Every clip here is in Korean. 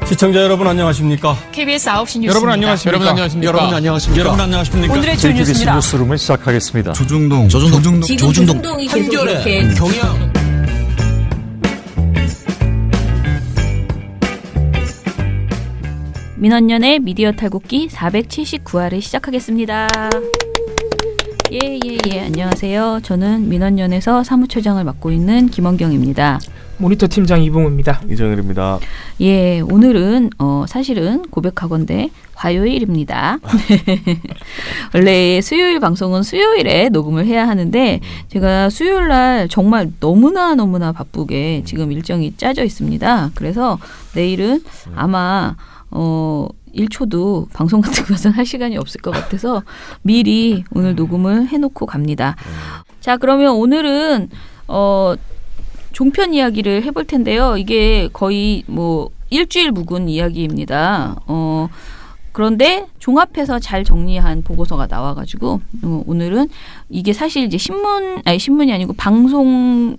시청자 여러분 안녕하십니까? KBS 9시 뉴스. 여러분 안녕하십니까? 여러분 안녕하십니까? 여러분 안녕하십니까? 여러분 안녕하십니까? 오늘의 주요 KBS 뉴스입니다. 뉴스룸을 시작하겠습니다. 조중동 지금 조중동이 계속 이렇게 경영 민원연의 미디어 탈곡기 479화를 시작하겠습니다. 안녕하세요. 저는 민원연에서 사무처장을 맡고 있는 김원경입니다. 모니터 팀장 이봉우입니다. 이정일입니다. 예, 오늘은 사실은 고백하건대 화요일입니다. 원래 수요일 방송은 수요일에 녹음을 해야 하는데 제가 수요일 날 정말 너무나 바쁘게 지금 일정이 짜져 있습니다. 그래서 내일은 아마 1초도 방송 같은 것은 할 시간이 없을 것 같아서 미리 오늘 녹음을 해놓고 갑니다. 자, 그러면 오늘은 종편 이야기를 해볼 텐데요. 이게 거의 뭐 일주일 묵은 이야기입니다. 그런데 종합해서 잘 정리한 보고서가 나와가지고 오늘은 이게 사실 이제 신문이 아니고 방송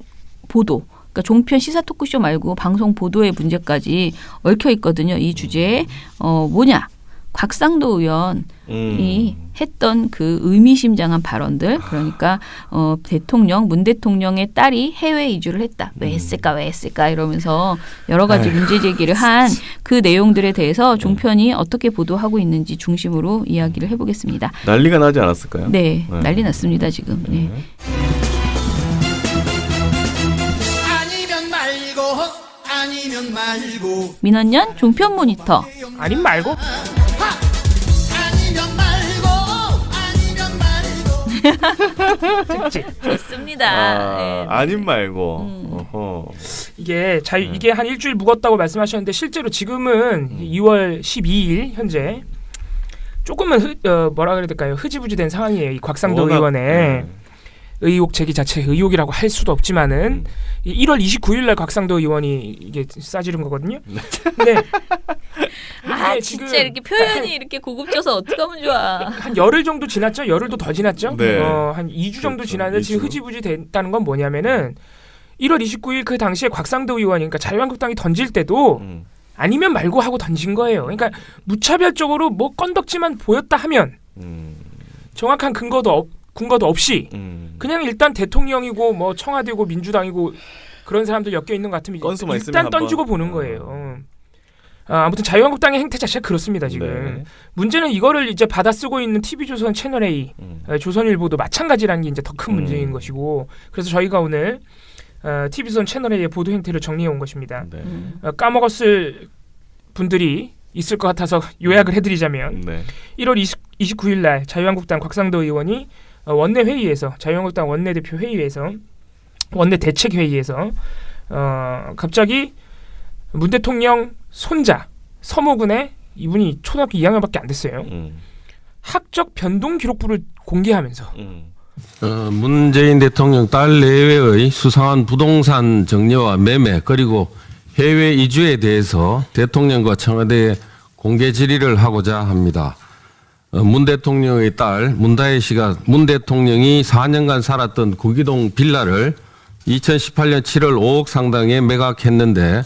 보도. 그러니까 종편 시사 토크쇼 말고 방송 보도의 문제까지 얽혀 있거든요. 이 주제에 뭐냐? 곽상도 의원이 했던 그 의미심장한 발언들, 그러니까 문 대통령의 딸이 해외 이주를 했다. 왜 했을까 이러면서 여러 가지 문제 제기를 한 그 내용들에 대해서 종편이 어떻게 보도하고 있는지 중심으로 이야기를 해보겠습니다. 난리가 나지 않았을까요? 네, 난리 났습니다 지금. 네. 아니면 말고 민원연 종편 모니터. 아님 말고? 좋습니다. 아님 말고. 어허. 이게 이게 한 일주일 묵었다고 말씀하셨는데 실제로 지금은 2월 12일 현재 조금은 뭐라 그래야 될까요? 흐지부지된 상황이에요. 이 곽상도 의원의 의혹 제기 자체 의혹이라고 할 수도 없지만은 1월 29일 날 곽상도 의원이 이게 싸지른 거거든요. 네. 진짜 이렇게 표현이 이렇게 고급져서 어떡하면 좋아. 한 열흘 정도 지났죠? 열흘도 더 지났죠? 네. 한 2주 정도 지났는데 지금 흐지부지 됐다는 건 뭐냐면은 1월 29일 그 당시에 곽상도 의원이 그러니까 자유한국당이 던질 때도 아니면 말고 하고 던진 거예요. 그러니까 무차별적으로 뭐 건덕지만 보였다 하면 정확한 근거도 없이 그냥 일단 대통령이고 뭐 청와대고 민주당이고 그런 사람들 엮여 있는 것 같으면 일단 던지고 보는 거예요. 아무튼 자유한국당의 행태 자체가 그렇습니다 지금. 네. 문제는 이거를 이제 받아 쓰고 있는 TV조선 채널A, 조선일보도 마찬가지라는 게 이제 더 큰 문제인 것이고, 그래서 저희가 오늘 TV조선 채널A의 보도 행태를 정리해 온 것입니다. 네. 까먹었을 분들이 있을 것 같아서 요약을 해드리자면 1월 29일 날 자유한국당 곽상도 의원이 원내 회의에서 자유한국당 원내대표 회의에서 원내 대책 회의에서 갑자기 문 대통령 손자 서모군의 이분이 초등학교 2학년밖에 안 됐어요. 학적 변동 기록부를 공개하면서 문재인 대통령 딸 내외의 수상한 부동산 정려와 매매 그리고 해외 이주에 대해서 대통령과 청와대에 공개 질의를 하고자 합니다. 문 대통령의 딸 문다혜 씨가 문 대통령이 4년간 살았던 구기동 빌라를 2018년 7월 5억 상당에 매각했는데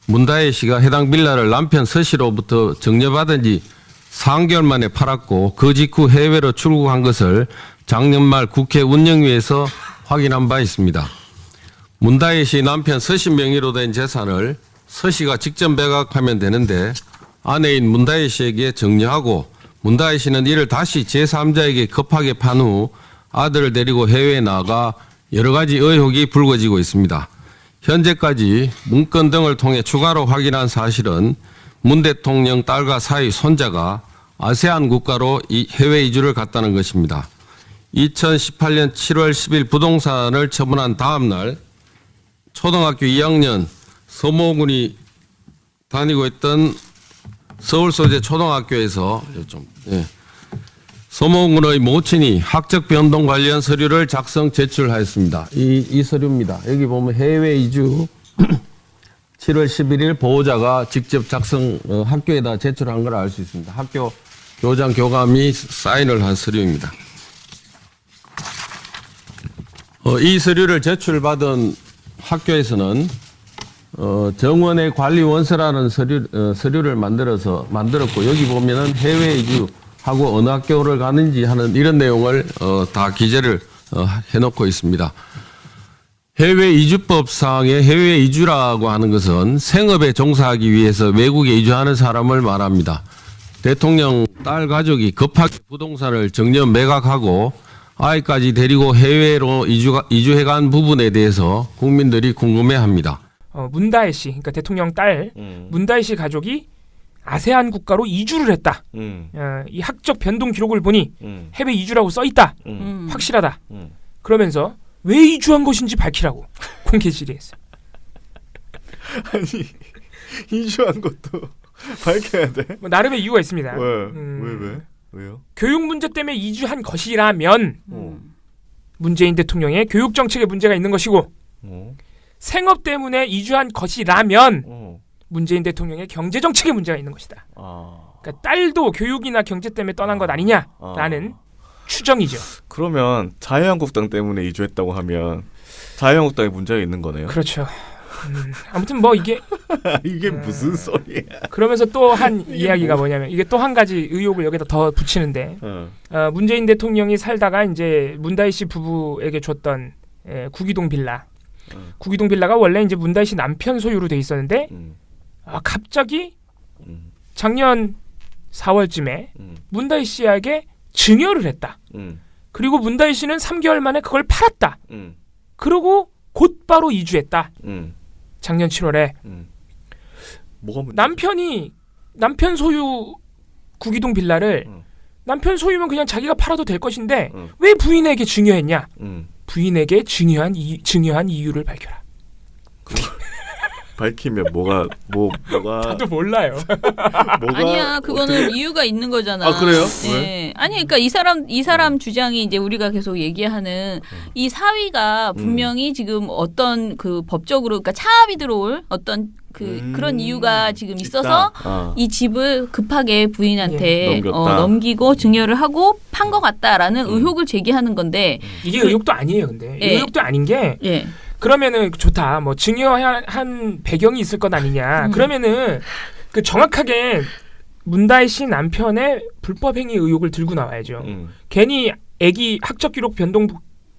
문다혜 씨가 해당 빌라를 남편 서 씨로부터 정려받은 지 3개월 만에 팔았고 그 직후 해외로 출국한 것을 작년 말 국회 운영위에서 확인한 바 있습니다. 문다혜 씨 남편 서 씨 명의로 된 재산을 서 씨가 직접 매각하면 되는데 아내인 문다혜 씨에게 정려하고 문다혜 씨는 이를 다시 제3자에게 급하게 판 후 아들을 데리고 해외에 나가 여러 가지 의혹이 불거지고 있습니다. 현재까지 문건 등을 통해 추가로 확인한 사실은 문 대통령 딸과 사위 손자가 아세안 국가로 해외 이주를 갔다는 것입니다. 2018년 7월 10일 부동산을 처분한 다음 날 초등학교 2학년 서모군이 다니고 있던 서울 소재 초등학교에서 서모군의 모친이 학적 변동 관련 서류를 작성 제출하였습니다. 이 서류입니다. 여기 보면 해외 이주 7월 11일 보호자가 직접 작성 학교에다 제출한 걸 알 수 있습니다. 학교 교장 교감이 사인을 한 서류입니다. 이 서류를 제출받은 학교에서는 정원의 관리 원서라는 서류를 만들었고 여기 보면은 해외 이주하고 어느 학교를 가는지 하는 이런 내용을 다 기재를 해놓고 있습니다. 해외 이주법상의 해외 이주라고 하는 것은 생업에 종사하기 위해서 외국에 이주하는 사람을 말합니다. 대통령 딸 가족이 급하게 부동산을 정년 매각하고 아이까지 데리고 해외로 이주해간 부분에 대해서 국민들이 궁금해합니다. 문다혜 씨, 그러니까 대통령 딸 문다혜 씨 가족이 아세안 국가로 이주를 했다. 이 학적 변동 기록을 보니 해외 이주라고 써 있다. 확실하다. 그러면서 왜 이주한 것인지 밝히라고 공개 질의했어요. 아니 이주한 것도 밝혀야 돼? 뭐 나름의 이유가 있습니다. 왜요? 교육 문제 때문에 이주한 것이라면 문재인 대통령의 교육 정책에 문제가 있는 것이고 생업 때문에 이주한 것이라면 문재인 대통령의 경제 정책에 문제가 있는 것이다. 그러니까 딸도 교육이나 경제 때문에 떠난 것 아니냐라는 추정이죠. 그러면 자유한국당 때문에 이주했다고 하면 자유한국당에 문제가 있는 거네요. 그렇죠. 아무튼 뭐 이게 무슨 소리야? 그러면서 또 한 이야기가 뭐냐면 이게 또 한 가지 의혹을 여기다 더 붙이는데 문재인 대통령이 살다가 이제 문다희 씨 부부에게 줬던 구기동 빌라. 구기동 빌라가 원래 이제 문다희 씨 남편 소유로 돼 있었는데 갑자기 작년 4월쯤에 문다희 씨에게 증여를 했다. 그리고 문다희 씨는 3개월 만에 그걸 팔았다. 그리고 곧바로 이주했다. 작년 7월에 뭐가 남편 소유 구기동 빌라를 남편 소유면 그냥 자기가 팔아도 될 것인데 왜 부인에게 증여했냐? 부인에게 증여한 이유를 밝혀라. 밝히면 뭐가 나도 몰라요. 아니야, 그거는 이유가 있는 거잖아. 아, 그래요? 네. 아니, 그러니까 이 사람 주장이 이제 우리가 계속 얘기하는 이 사위가 분명히 지금 어떤 그 법적으로, 그러니까 차압이 들어올 어떤 그런 이유가 지금 있어서 이 집을 급하게 부인한테 넘기고 증여를 하고 판 것 같다라는 의혹을 제기하는 건데 이게 의혹도 아니에요, 근데 의혹도 아닌 게. 그러면은 좋다. 뭐 증여한 배경이 있을 것 아니냐. 그러면은 그 정확하게 문다혜 씨 남편의 불법 행위 의혹을 들고 나와야죠. 괜히 애기 학적 기록 변동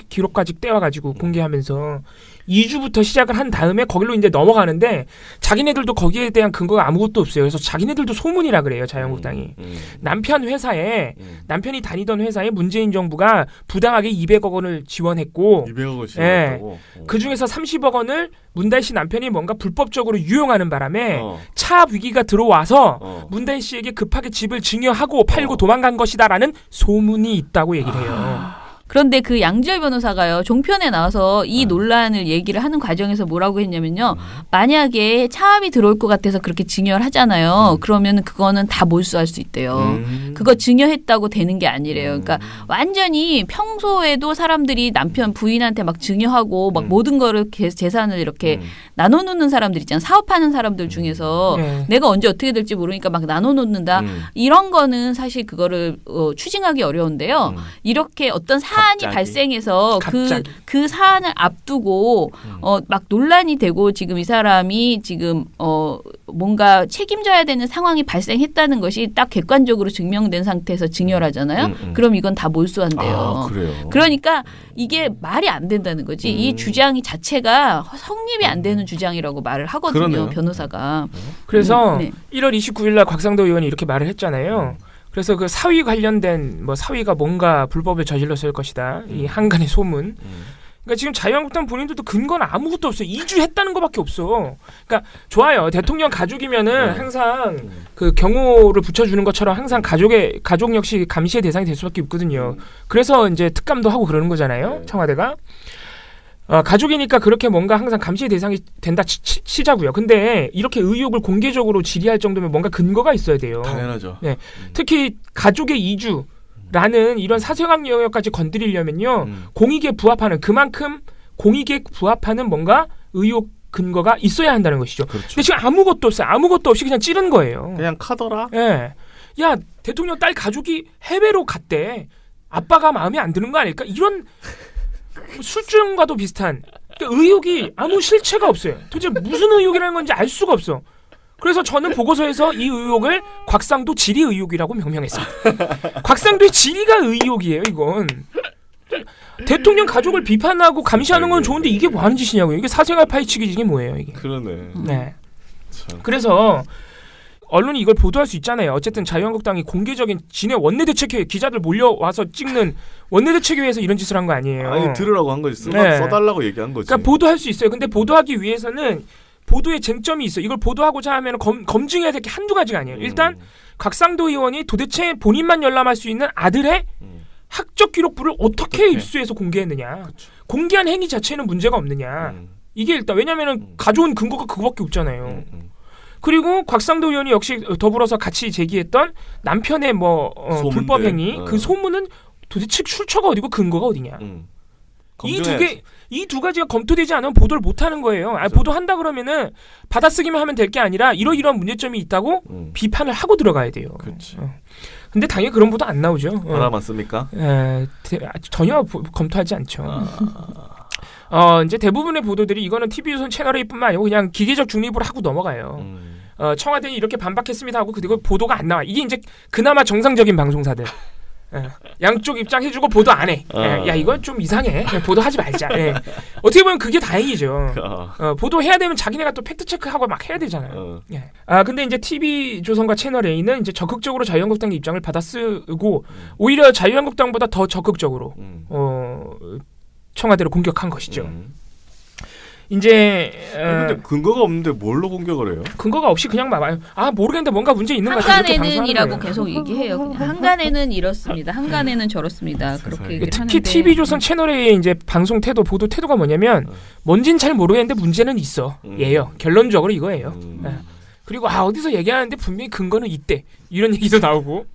기록까지 떼와가지고 공개하면서 2주부터 시작을 한 다음에 거기로 이제 넘어가는데 자기네들도 거기에 대한 근거가 아무것도 없어요. 그래서 자기네들도 소문이라 그래요. 자유한국당이. 남편이 다니던 회사에 문재인 정부가 부당하게 200억 원을 지원했고 200억을 지원했다고? 그중에서 30억 원을 문다혜 씨 남편이 뭔가 불법적으로 유용하는 바람에 차압 위기가 들어와서 문다혜 씨에게 급하게 집을 증여하고 팔고 도망간 것이다라는 소문이 있다고 얘기를 해요. 그런데 그 양지열 변호사가요, 종편에 나와서 이 논란을 얘기를 하는 과정에서 뭐라고 했냐면요. 만약에 차압이 들어올 것 같아서 그렇게 증여를 하잖아요. 그러면 그거는 다 몰수할 수 있대요. 그거 증여했다고 되는 게 아니래요. 그러니까 완전히 평소에도 사람들이 남편 부인한테 막 증여하고 막 모든 거를 재산을 이렇게 나눠놓는 사람들 있잖아요. 사업하는 사람들 중에서 내가 언제 어떻게 될지 모르니까 막 나눠놓는다. 이런 거는 사실 그거를 추징하기 어려운데요. 이렇게 어떤 사안이 발생해서 그 사안을 앞두고 막 논란이 되고 지금 이 사람이 지금 뭔가 책임져야 되는 상황이 발생했다는 것이 딱 객관적으로 증명된 상태에서 증여를 하잖아요. 그럼 이건 다 몰수한대요. 그래요? 그러니까 이게 말이 안 된다는 거지. 이 주장이 자체가 성립이 안 되는 주장이라고 말을 하거든요. 그러네요. 변호사가. 그래서 1월 29일 날 곽상도 의원이 이렇게 말을 했잖아요. 그래서 그 사위 관련된 뭐 사위가 뭔가 불법을 저질렀을 것이다. 이 한간의 소문. 그러니까 지금 자유한국당 본인들도 근거는 아무것도 없어요. 이주했다는 것밖에 없어. 그러니까 좋아요. 대통령 가족이면은 항상 그 경호를 붙여주는 것처럼 항상 가족 역시 감시의 대상이 될 수밖에 없거든요. 그래서 이제 특감도 하고 그러는 거잖아요. 청와대가. 가족이니까 그렇게 뭔가 항상 감시의 대상이 된다 치자고요. 근데 이렇게 의혹을 공개적으로 질의할 정도면 뭔가 근거가 있어야 돼요. 당연하죠. 네. 특히 가족의 이주라는 이런 사생활 영역까지 건드리려면요. 공익에 부합하는 그만큼 공익에 부합하는 뭔가 의혹 근거가 있어야 한다는 것이죠. 그렇죠. 근데 지금 아무것도 없어요. 아무것도 없이 그냥 찌른 거예요. 그냥 카더라? 예. 야, 대통령 딸 가족이 해외로 갔대. 아빠가 마음에 안 드는 거 아닐까? 이런 술주정과도 비슷한 그러니까 의혹이 아무 실체가 없어요. 도대체 무슨 의혹이라는 건지 알 수가 없어. 그래서 저는 보고서에서 이 의혹을 곽상도 지리 의혹이라고 명명했습니다. 곽상도의 지리가 의혹이에요, 이건. 대통령 가족을 비판하고 감시하는 건 좋은데 이게 뭐 하는 짓이냐고요. 이게 사생활 파헤치기 이게 뭐예요, 이게. 그러네. 네. 참. 그래서 언론이 이걸 보도할 수 있잖아요. 어쨌든 자유한국당이 공개적인 진해 원내대책회 기자들 몰려와서 찍는 원내대책회에서 이런 짓을 한 거 아니에요. 아니 들으라고 한 거지. 네. 써달라고 얘기한 거지. 그러니까 보도할 수 있어요. 근데 보도하기 위해서는 보도의 쟁점이 있어. 이걸 보도하고자 하면 검증해야 될 게 한두 가지가 아니에요. 일단 곽상도 의원이 도대체 본인만 열람할 수 있는 아들의 학적 기록부를 어떻게 입수해서 공개했느냐. 그쵸. 공개한 행위 자체는 문제가 없느냐. 이게 일단 왜냐면은 가져온 근거가 그거밖에 없잖아요. 그리고 곽상도 의원이 역시 더불어서 같이 제기했던 남편의 불법 행위 그 소문은 도대체 출처가 어디고 근거가 어디냐. 이 두 가지가 검토되지 않으면 보도를 못 하는 거예요. 보도한다 그러면은 받아쓰기만 하면 될 게 아니라 이러이러한 문제점이 있다고 비판을 하고 들어가야 돼요. 그렇지. 근데 당연히 그런 보도 안 나오죠. 바라만 씁니까? 전혀 검토하지 않죠. 이제 대부분의 보도들이 이거는 TV조선 채널A뿐만 아니고 그냥 기계적 중립을 하고 넘어가요. 청와대는 이렇게 반박했습니다 하고 그리고 보도가 안 나와. 이게 이제 그나마 정상적인 방송사들. 양쪽 입장 해주고 보도 안 해. 야 이건 좀 이상해. 보도하지 말자. 어떻게 보면 그게 다행이죠. 보도해야 되면 자기네가 또 팩트 체크하고 막 해야 되잖아요. 근데 이제 TV조선과 채널A는 이제 적극적으로 자유한국당의 입장을 받아쓰고 오히려 자유한국당보다 더 적극적으로 청와대를 공격한 것이죠. 이제 근데 근거가 없는데 뭘로 공격을 해요? 근거가 없이 그냥 막아요. 모르겠는데 뭔가 문제 있는 것 같아요. 한간에는이라고 계속 얘기해요. 그냥 한간에는 이렇습니다. 한간에는 저렇습니다. 그렇게 얘기를 특히 하는데 TV조선 채널의 이제 방송 태도, 보도 태도가 뭐냐면 뭔진 잘 모르겠는데 문제는 있어. 예요. 결론적으로 이거예요. 그리고 어디서 얘기하는데 분명히 근거는 있대. 이런 얘기도 나오고.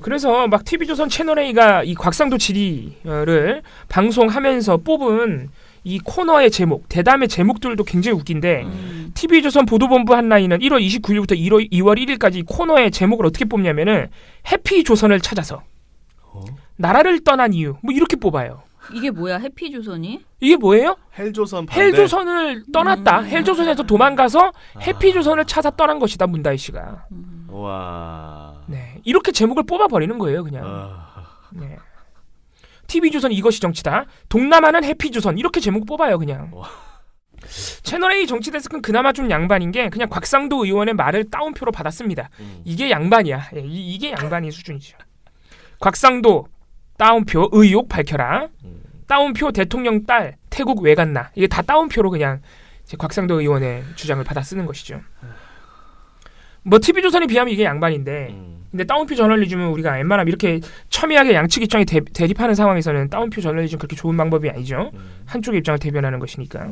그래서 막 TV조선 채널A가 이 곽상도 지리를 방송하면서 뽑은 이 코너의 제목, 대담의 제목들도 굉장히 웃긴데 TV조선 보도본부 한라인은 1월 29일부터 2월 1일까지 이 코너의 제목을 어떻게 뽑냐면은 해피조선을 찾아서 나라를 떠난 이유 뭐 이렇게 뽑아요. 이게 뭐야? 해피조선이? 이게 뭐예요? 헬조선 반대. 헬조선을 떠났다. 헬조선에서 도망가서 해피조선을 찾아 떠난 것이다. 문다희 씨가. 와. 네, 이렇게 제목을 뽑아버리는 거예요. 그냥. 네. TV조선 이것이 정치다. 동남아는 해피조선 이렇게 제목 뽑아요 그냥. 채널A 정치데스크는 그나마 좀 양반인 게 그냥 곽상도 의원의 말을 따옴표로 받았습니다. 이게 양반이야. 이게 양반의 수준이죠. 곽상도 따옴표 의혹 밝혀라. 따옴표 대통령 딸 태국 왜 갔나. 이게 다 따옴표로 그냥 이제 곽상도 의원의 주장을 받아 쓰는 것이죠. 뭐 TV조선에 비하면 이게 양반인데 근데 따옴표 저널리즘은 우리가 웬만하면 이렇게 첨예하게 양측 입장이 대립하는 상황에서는 따옴표 저널리즘 그렇게 좋은 방법이 아니죠. 한쪽의 입장을 대변하는 것이니까.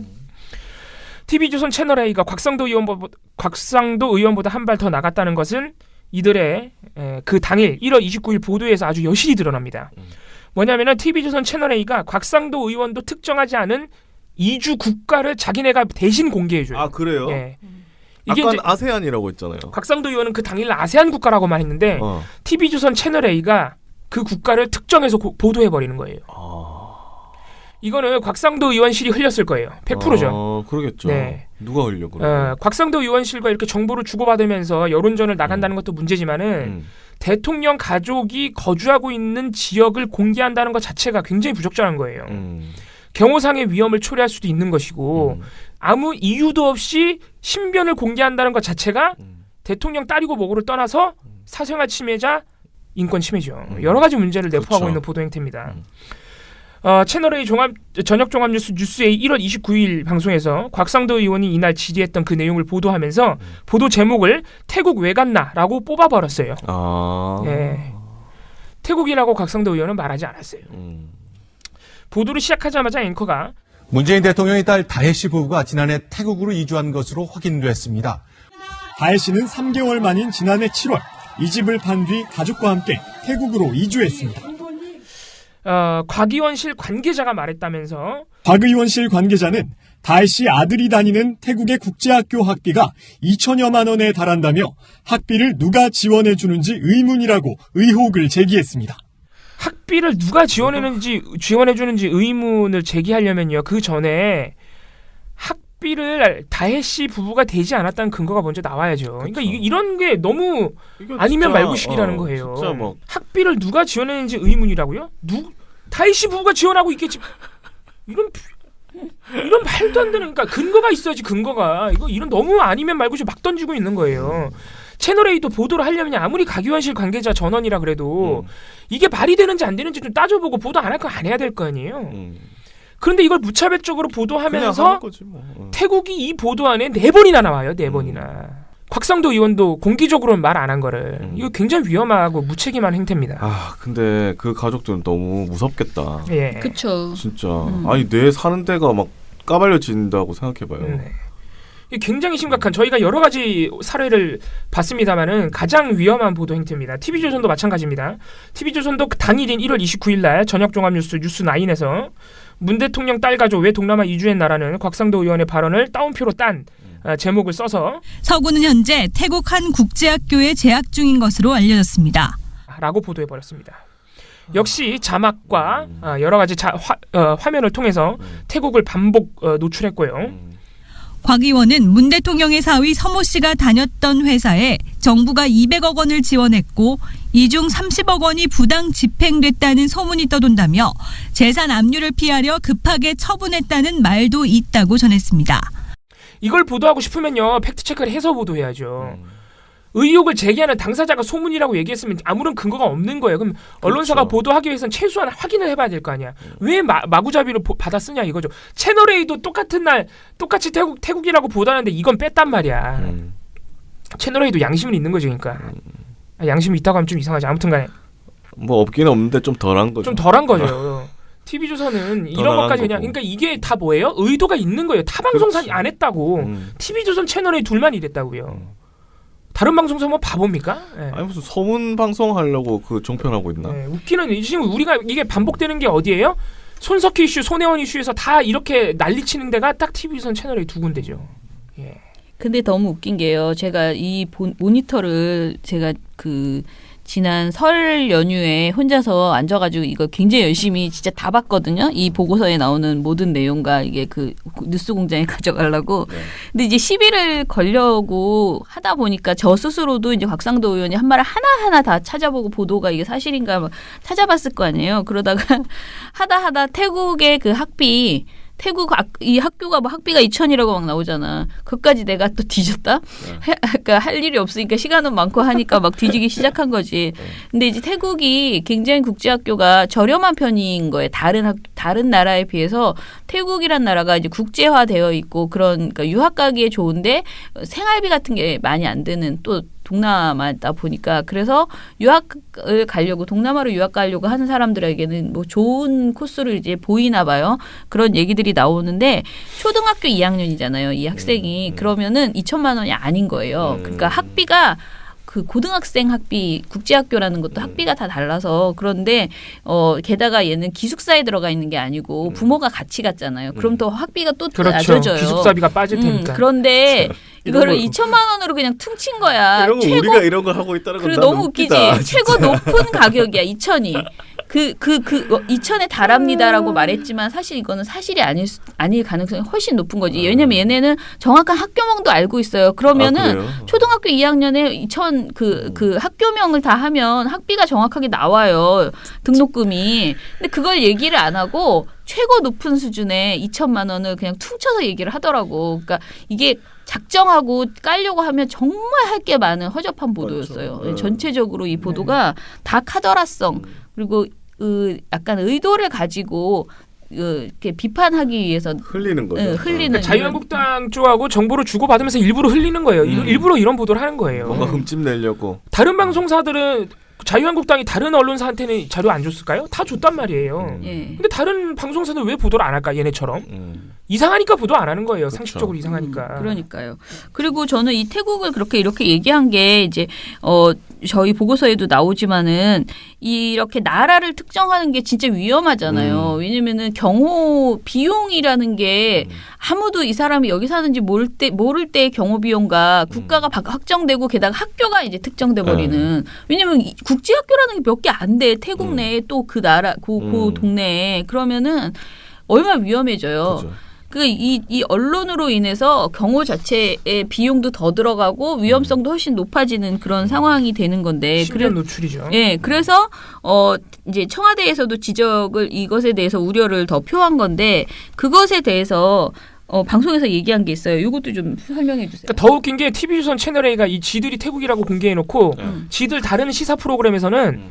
TV조선 채널A가 곽상도 의원보다 한 발 더 나갔다는 것은 이들의 그 당일 1월 29일 보도에서 아주 여실히 드러납니다. 뭐냐면은 TV조선 채널A가 곽상도 의원도 특정하지 않은 이주 국가를 자기네가 대신 공개해줘요. 그래요? 예. 이게 아까 이제 아세안이라고 했잖아요. 곽상도 의원은 그 당일 아세안 국가라고만 했는데 TV조선 채널A가 그 국가를 특정해서 보도해버리는 거예요. 이거는 곽상도 의원실이 흘렸을 거예요. 100%죠. 그러겠죠. 네. 누가 흘려 그래? 곽상도 의원실과 이렇게 정보를 주고받으면서 여론전을 나간다는 것도 문제지만은 대통령 가족이 거주하고 있는 지역을 공개한다는 것 자체가 굉장히 부적절한 거예요. 경호상의 위험을 초래할 수도 있는 것이고 아무 이유도 없이 신변을 공개한다는 것 자체가 대통령 딸이고 뭐고를 떠나서 사생활 침해자 인권 침해죠. 여러 가지 문제를 내포하고 그렇죠. 있는 보도 행태입니다. 채널A 저녁 종합 뉴스의 1월 29일 방송에서 곽상도 의원이 이날 질의했던 그 내용을 보도하면서 보도 제목을 태국 왜 갔나라고 뽑아버렸어요. 예. 태국이라고 곽상도 의원은 말하지 않았어요. 보도를 시작하자마자 앵커가 문재인 대통령의 딸 다혜 씨 부부가 지난해 태국으로 이주한 것으로 확인됐습니다. 다혜 씨는 3개월 만인 지난해 7월 이 집을 판 뒤 가족과 함께 태국으로 이주했습니다. 곽 의원실 관계자가 말했다면서 곽 의원실 관계자는 다혜 씨 아들이 다니는 태국의 국제학교 학비가 2천여만 원에 달한다며 학비를 누가 지원해 주는지 의문이라고 의혹을 제기했습니다. 학비를 누가 지원해주는지 의문을 제기하려면요. 그 전에 학비를 다혜씨 부부가 되지 않았다는 근거가 먼저 나와야죠. 그러니까 이런 게 너무 아니면 말고식이라는 거예요. 진짜 뭐. 학비를 누가 지원했는지 의문이라고요? 다혜씨 부부가 지원하고 있겠지. 이런 말도 안 되는, 그러니까 근거가 있어야지. 근거가 이런 너무 아니면 말고식 막 던지고 있는 거예요. 채널A도 보도를 하려면 아무리 가기원실 관계자 전원이라 그래도 이게 말이 되는지 안 되는지 좀 따져보고 보도 안 할 거 안 해야 될 거 아니에요. 그런데 이걸 무차별적으로 보도하면서 거지 뭐. 태국이 이 보도 안에 4번이나 나와요. 4번이나. 곽상도 의원도 공개적으로는 말 안 한 거를. 이거 굉장히 위험하고 무책임한 행태입니다. 아 근데 그 가족들은 너무 무섭겠다. 예. 그렇죠. 진짜. 아니 내 사는 데가 막 까발려진다고 생각해봐요. 네. 이게 굉장히 심각한, 저희가 여러 가지 사례를 봤습니다만은 가장 위험한 보도 행태입니다. TV조선도 마찬가지입니다. TV조선도 당일인 1월 29일 날 저녁 종합뉴스 뉴스9에서 문 대통령 딸 가족 왜 동남아 이주했나라는 곽상도 의원의 발언을 따옴표로 딴 제목을 써서 서구는 현재 태국 한 국제학교에 재학 중인 것으로 알려졌습니다. 라고 보도해버렸습니다. 역시 자막과 여러 가지 화면을 통해서 태국을 반복 노출했고요. 곽 의원은 문 대통령의 사위 서모 씨가 다녔던 회사에 정부가 200억 원을 지원했고 이 중 30억 원이 부당 집행됐다는 소문이 떠돈다며 재산 압류를 피하려 급하게 처분했다는 말도 있다고 전했습니다. 이걸 보도하고 싶으면요, 팩트체크를 해서 보도해야죠. 의혹을 제기하는 당사자가 소문이라고 얘기했으면 아무런 근거가 없는 거예요. 그럼 언론사가 보도하기 위해서는 최소한 확인을 해봐야 될 거 아니야. 왜 마구잡이로 받아 쓰냐 이거죠. 채널A도 똑같은 날 똑같이 태국이라고 보도하는데 이건 뺐단 말이야. 채널A도 양심은 있는 거지. 그러니까 양심이 있다고 하면 좀 이상하지. 아무튼간에 뭐 없긴 없는데 좀 덜한 거죠. 좀 덜한 거죠. TV조선은 이런 것까지 그냥, 그러니까 이게 다 뭐예요? 의도가 있는 거예요. 타 방송사는 안 했다고. TV조선 채널A 둘만 이랬다고요. 다른 방송사 뭐 바보입니까? 네. 아니 무슨 소문 방송 하려고 그 종편하고 있나? 네, 웃기는, 지금 우리가 이게 반복되는 게 어디예요? 손석희 이슈, 손혜원 이슈에서 다 이렇게 난리치는 데가 딱 TV조선 채널A 두 군데죠. 예. 근데 너무 웃긴 게요. 제가 이 모니터를 제가 지난 설 연휴에 혼자서 앉아가지고 이거 굉장히 열심히 진짜 다 봤거든요. 이 보고서에 나오는 모든 내용과 이게 뉴스공장에 가져가려고. 네. 근데 이제 시비를 걸려고 하다 보니까 저 스스로도 이제 곽상도 의원이 한 말을 하나하나 다 찾아보고 보도가 이게 사실인가 막 찾아봤을 거 아니에요. 그러다가 하다 태국의 그 학비, 태국 이 학교가 뭐 학비가 2,000이라고 막 나오잖아. 그것까지 내가 또 뒤졌다? 그러니까 할 일이 없으니까 시간은 많고 하니까 막 뒤지기 시작한 거지. 근데 이제 태국이 굉장히 국제학교가 저렴한 편인 거예요. 다른 나라에 비해서 태국이란 나라가 이제 국제화되어 있고 그러니까 유학 가기에 좋은데 생활비 같은 게 많이 안 드는 또 동남아다 보니까 그래서 유학을 가려고 동남아로 유학 가려고 하는 사람들에게는 뭐 좋은 코스를 이제 보이나 봐요. 그런 얘기들이 나오는데 초등학교 2학년이잖아요. 이 학생이. 그러면은 2천만 원이 아닌 거예요. 그러니까 학비가 그 고등학생 학비, 국제학교라는 것도 학비가 다 달라서 그런데 게다가 얘는 기숙사에 들어가 있는 게 아니고 부모가 같이 갔잖아요. 그럼 또 학비가 또 그렇죠. 낮아져요. 기숙사비가 빠질 테니까. 그런데 이거를 2천만 원으로 그냥 퉁친 거야. 이런 거 우리가 이런 거 하고 있다는 건 그리고 나는 너무 웃기지. 웃기다, 최고 높은 가격이야. 2천이. 2천에 달합니다라고 말했지만 사실 이거는 사실이 아닐 가능성이 훨씬 높은 거지. 왜냐면 얘네는 정확한 학교명도 알고 있어요. 그러면은 초등학교 2학년에 2천 그 학교명을 다 하면 학비가 정확하게 나와요. 등록금이. 근데 그걸 얘기를 안 하고 최고 높은 수준의 2천만 원을 그냥 퉁쳐서 얘기를 하더라고. 그러니까 이게 작정하고 깔려고 하면 정말 할 게 많은 허접한 보도였어요. 그렇죠. 전체적으로 이 보도가 다 카더라성 그리고 약간 의도를 가지고 이렇게 비판하기 위해서 흘리는 거죠. 흘리는 그러니까 자유한국당 쪽하고 정보를 주고받으면서 일부러 흘리는 거예요. 일부러 이런 보도를 하는 거예요. 뭔가 흠집 내려고. 다른 방송사들은 자유한국당이 다른 언론사한테는 자료 안 줬을까요? 다 줬단 말이에요. 예. 근데 다른 방송사는 왜 보도를 안 할까? 얘네처럼. 이상하니까 보도 안 하는 거예요. 상식적으로 이상하니까. 그러니까요. 그리고 저는 이 태국을 이렇게 얘기한 게 이제 저희 보고서에도 나오지만은 이렇게 나라를 특정하는 게 진짜 위험하잖아요. 왜냐면은 경호 비용이라는 게 아무도 이 사람이 여기 사는지 모를 때 경호 비용과 국가가 확정되고 게다가 학교가 이제 특정돼 버리는. 왜냐면 국제학교라는 게 몇 개 안 돼. 태국 내에 또 그 나라 그 동네에 그러면은 얼마나 위험해져요. 그죠. 이 언론으로 인해서 경호 자체의 비용도 더 들어가고 위험성도 훨씬 높아지는 그런 상황이 되는 건데. 심리적 노출이죠. 예, 그래서 이제 청와대에서도 지적을 이것에 대해서 우려를 더 표한 건데 그것에 대해서 방송에서 얘기한 게 있어요. 이것도 좀 설명해 주세요. 그러니까 더 웃긴 게 TV조선 채널A가 이 지들이 태국이라고 공개해놓고 지들 다른 시사 프로그램에서는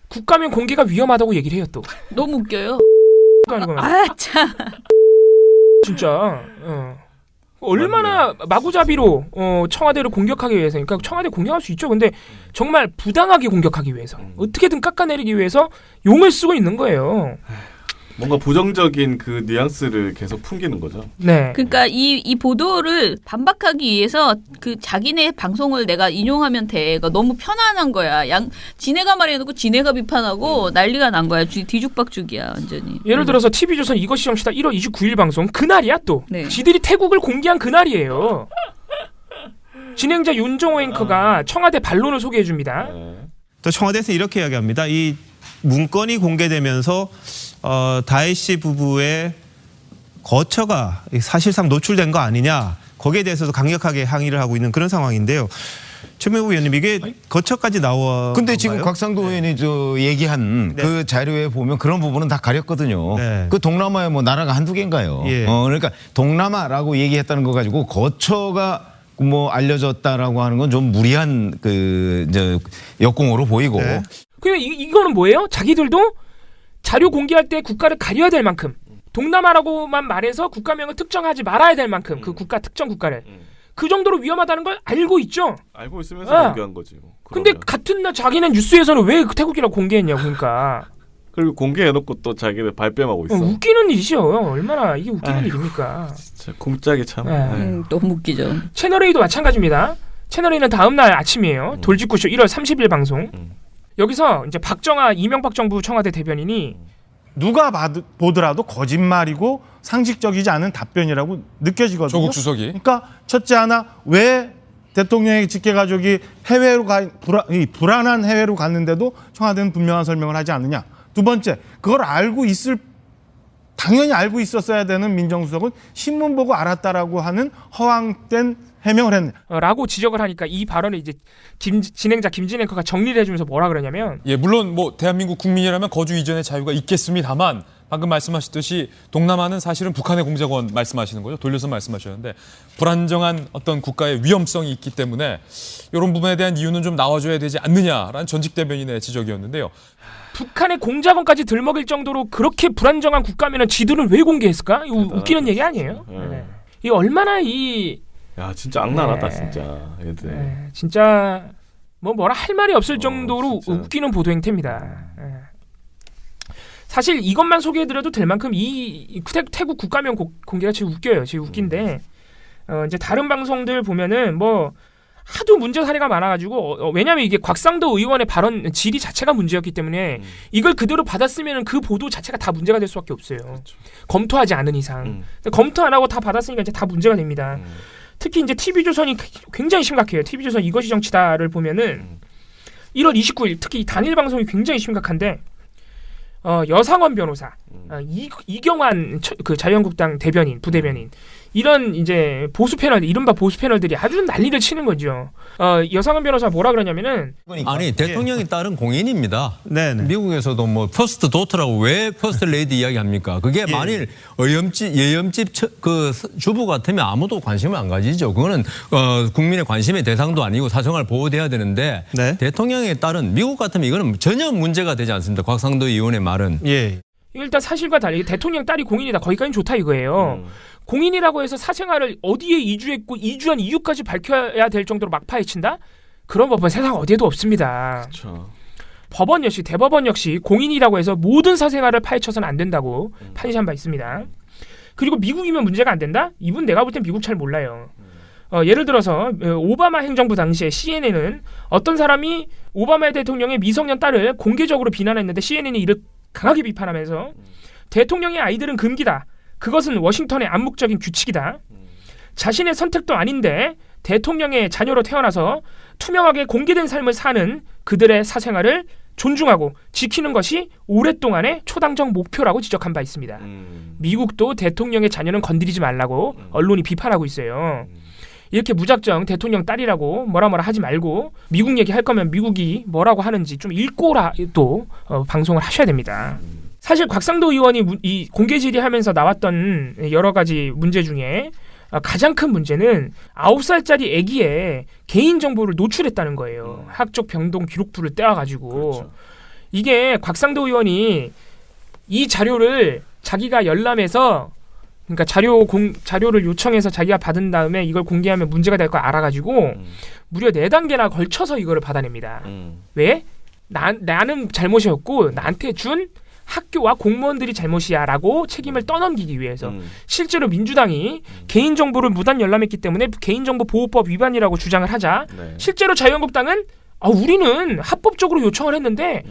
국가면 공개가 위험하다고 얘기를 해요 또. 너무 웃겨요. 아 참. 진짜 얼마나 마구잡이로 청와대를 공격하기 위해서, 그러니까 청와대 공격할 수 있죠. 근데 정말 부당하게 공격하기 위해서 어떻게든 깎아내리기 위해서 용을 쓰고 있는 거예요. 뭔가 부정적인 그 뉘앙스를 계속 풍기는 거죠. 네. 그러니까 이 보도를 반박하기 위해서 그 자기네 방송을 내가 인용하면 돼. 그러니까 너무 편안한 거야. 지네가 말해놓고 지네가 비판하고 난리가 난 거야. 뒤죽박죽이야 완전히. 예를 들어서 TV조선 이것이 정치다 1월 29일 방송 그날이야 또. 네. 지들이 태국을 공개한 그날이에요. 진행자 윤정호 앵커가 청와대 반론을 소개해 줍니다. 또 청와대에서 이렇게 이야기합니다. 이 문건이 공개되면서 다혜씨 부부의 거처가 사실상 노출된 거 아니냐. 거기에 대해서도 강력하게 항의를 하고 있는 그런 상황인데요. 최명우 의원님 이게 거처까지 나와. 근데 지금 곽상도 의원이 얘기한 그 자료에 보면 그런 부분은 다 가렸거든요. 네. 그 동남아에 뭐 나라가 한두 개인가요? 예. 그러니까 동남아라고 얘기했다는 거 가지고 거처가 뭐 알려졌다라고 하는 건 좀 무리한 역공으로 보이고. 네. 그냥 이거는 뭐예요? 자기들도 자료 공개할 때 국가를 가려야 될 만큼 동남아라고만 말해서 국가명을 특정하지 말아야 될 만큼 그 국가 특정 국가를 그 정도로 위험하다는 걸 알고 있죠. 알고 있으면서 공개한 거지. 뭐. 근데 같은 날 자기는 뉴스에서는 왜 태국이라고 공개했냐고. 그러니까. 그리고 공개해놓고 또 자기들 발뺌하고 있어. 웃기는 일이죠. 얼마나 이게 웃기는 일입니까. 진짜 공짝이 참. 너무 웃기죠. 채널A도 마찬가지입니다. 채널A는 다음 날 아침이에요. 돌직구쇼 1월 30일 방송. 여기서 이제 박정아 이명박 정부 청와대 대변인이 누가 보더라도 거짓말이고 상식적이지 않은 답변이라고 느껴지거든요. 조국 주석이. 그러니까 첫째 하나 왜 대통령의 직계가족이 해외로 불안한 해외로 갔는데도 청와대는 분명한 설명을 하지 않느냐. 두 번째, 그걸 당연히 알고 있었어야 되는 민정수석은 신문 보고 알았다라고 하는 허황된 해명을 했네. 라고 지적을 하니까 이 발언을 이제 진행자 김진 앵커가 정리를 해주면서 뭐라 그러냐면 물론 뭐 대한민국 국민이라면 거주 이전의 자유가 있겠습니다만 방금 말씀하셨듯이 동남아는 사실은 북한의 공작원 말씀하시는 거죠. 돌려서 말씀하셨는데 불안정한 어떤 국가의 위험성이 있기 때문에 이런 부분에 대한 이유는 좀 나와줘야 되지 않느냐라는 전직 대변인의 지적이었는데요. 북한의 공작원까지 들먹일 정도로 그렇게 불안정한 국가면은 지들은 왜 공개했을까? 이거 웃기는 얘기 아니에요? 이 얼마나 야 진짜 악랄하다 진짜 얘들. 진짜 뭐라 할 말이 없을 정도로 진짜. 웃기는 보도 행태입니다. 사실 이것만 소개해드려도 될 만큼 이 태국 국가명 공개가 지금 웃겨요. 지금 웃긴데 이제 다른 방송들 보면은 뭐 하도 문제 사례가 많아가지고 왜냐하면 이게 곽상도 의원의 발언 질의 자체가 문제였기 때문에 이걸 그대로 받았으면 그 보도 자체가 다 문제가 될 수밖에 없어요. 그렇죠. 검토하지 않은 이상. 검토 안 하고 다 받았으니까 이제 다 문제가 됩니다. 특히 이제 TV조선이 굉장히 심각해요. TV조선 이것이 정치다를 보면은 1월 29일 특히 단일 방송이 굉장히 심각한데 여상원 변호사, 이경환 그 자유한국당 대변인, 부대변인 이런 이제 보수 패널, 이른바 보수 패널들이 아주 난리를 치는 거죠. 여상원 변호사 뭐라 그러냐면은 아니 대통령이 따른 공인입니다. 네네. 미국에서도 뭐 퍼스트 도터라고 왜 퍼스트 레이디 이야기합니까? 그게 만일 예염집 그 주부 같으면 아무도 관심을 안 가지죠. 그거는 국민의 관심의 대상도 아니고 사생활 보호돼야 되는데 대통령에 따른 미국 같으면 이거는 전혀 문제가 되지 않습니다. 곽상도 의원의 말은. 일단 사실과 달리 대통령 딸이 공인이다. 거기까지는 좋다 이거예요. 공인이라고 해서 사생활을 어디에 이주했고 이주한 이유까지 밝혀야 될 정도로 막 파헤친다? 그런 법은 세상 어디에도 없습니다. 그렇죠. 법원 역시 대법원 역시 공인이라고 해서 모든 사생활을 파헤쳐서는 안 된다고 판시한 바 있습니다. 그리고 미국이면 문제가 안 된다? 이분 내가 볼 땐 미국 잘 몰라요. 예를 들어서 오바마 행정부 당시에 CNN은 어떤 사람이 오바마 대통령의 미성년 딸을 공개적으로 비난했는데 CNN이 이를 강하게 비판하면서 대통령의 아이들은 금기다. 그것은 워싱턴의 암묵적인 규칙이다. 자신의 선택도 아닌데 대통령의 자녀로 태어나서 투명하게 공개된 삶을 사는 그들의 사생활을 존중하고 지키는 것이 오랫동안의 초당적 목표라고 지적한 바 있습니다. 미국도 대통령의 자녀는 건드리지 말라고 언론이 비판하고 있어요. 이렇게 무작정 대통령 딸이라고 뭐라 하지 말고 미국 얘기할 거면 미국이 뭐라고 하는지 좀 읽고라도 방송을 하셔야 됩니다. 사실 곽상도 의원이 이 공개 질의하면서 나왔던 여러 가지 문제 중에 가장 큰 문제는 9살짜리 아기의 개인정보를 노출했다는 거예요. 학적 변동 기록부를 떼와가지고. 그렇죠. 이게 곽상도 의원이 이 자료를 자기가 열람해서 그러니까 자료를 요청해서 자기가 받은 다음에 이걸 공개하면 문제가 될 걸 알아가지고 무려 4단계나 걸쳐서 이거를 받아냅니다. 왜? 나는 잘못이었고 나한테 준 학교와 공무원들이 잘못이야라고 책임을 떠넘기기 위해서 실제로 민주당이 개인정보를 무단 열람했기 때문에 개인정보보호법 위반이라고 주장을 하자 실제로 자유한국당은 우리는 합법적으로 요청을 했는데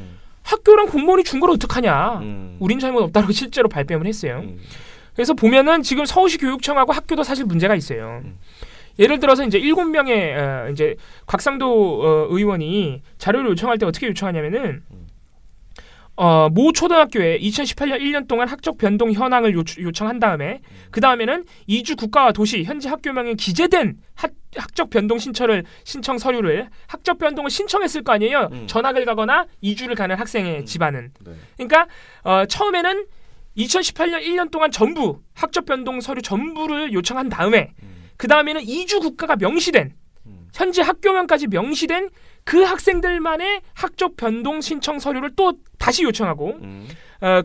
학교랑 공무원이 준 걸 어떡하냐. 우린 잘못 없다고 실제로 발뺌을 했어요. 그래서 보면은 지금 서울시 교육청하고 학교도 사실 문제가 있어요. 예를 들어서 이제 7명의 이제 곽상도 의원이 자료를 요청할 때 어떻게 요청하냐면은 모 초등학교에 2018년 1년 동안 학적 변동 현황을 요청한 다음에 그 다음에는 이주 국가와 도시 현재 학교명에 기재된 학적 변동 신청 서류를 학적 변동을 신청했을 거 아니에요. 전학을 가거나 이주를 가는 학생의 집안은. 그러니까 처음에는 2018년 1년 동안 전부 학적 변동 서류 전부를 요청한 다음에 그 다음에는 이주 국가가 명시된 현재 학교명까지 명시된 그 학생들만의 학적 변동 신청 서류를 또 다시 요청하고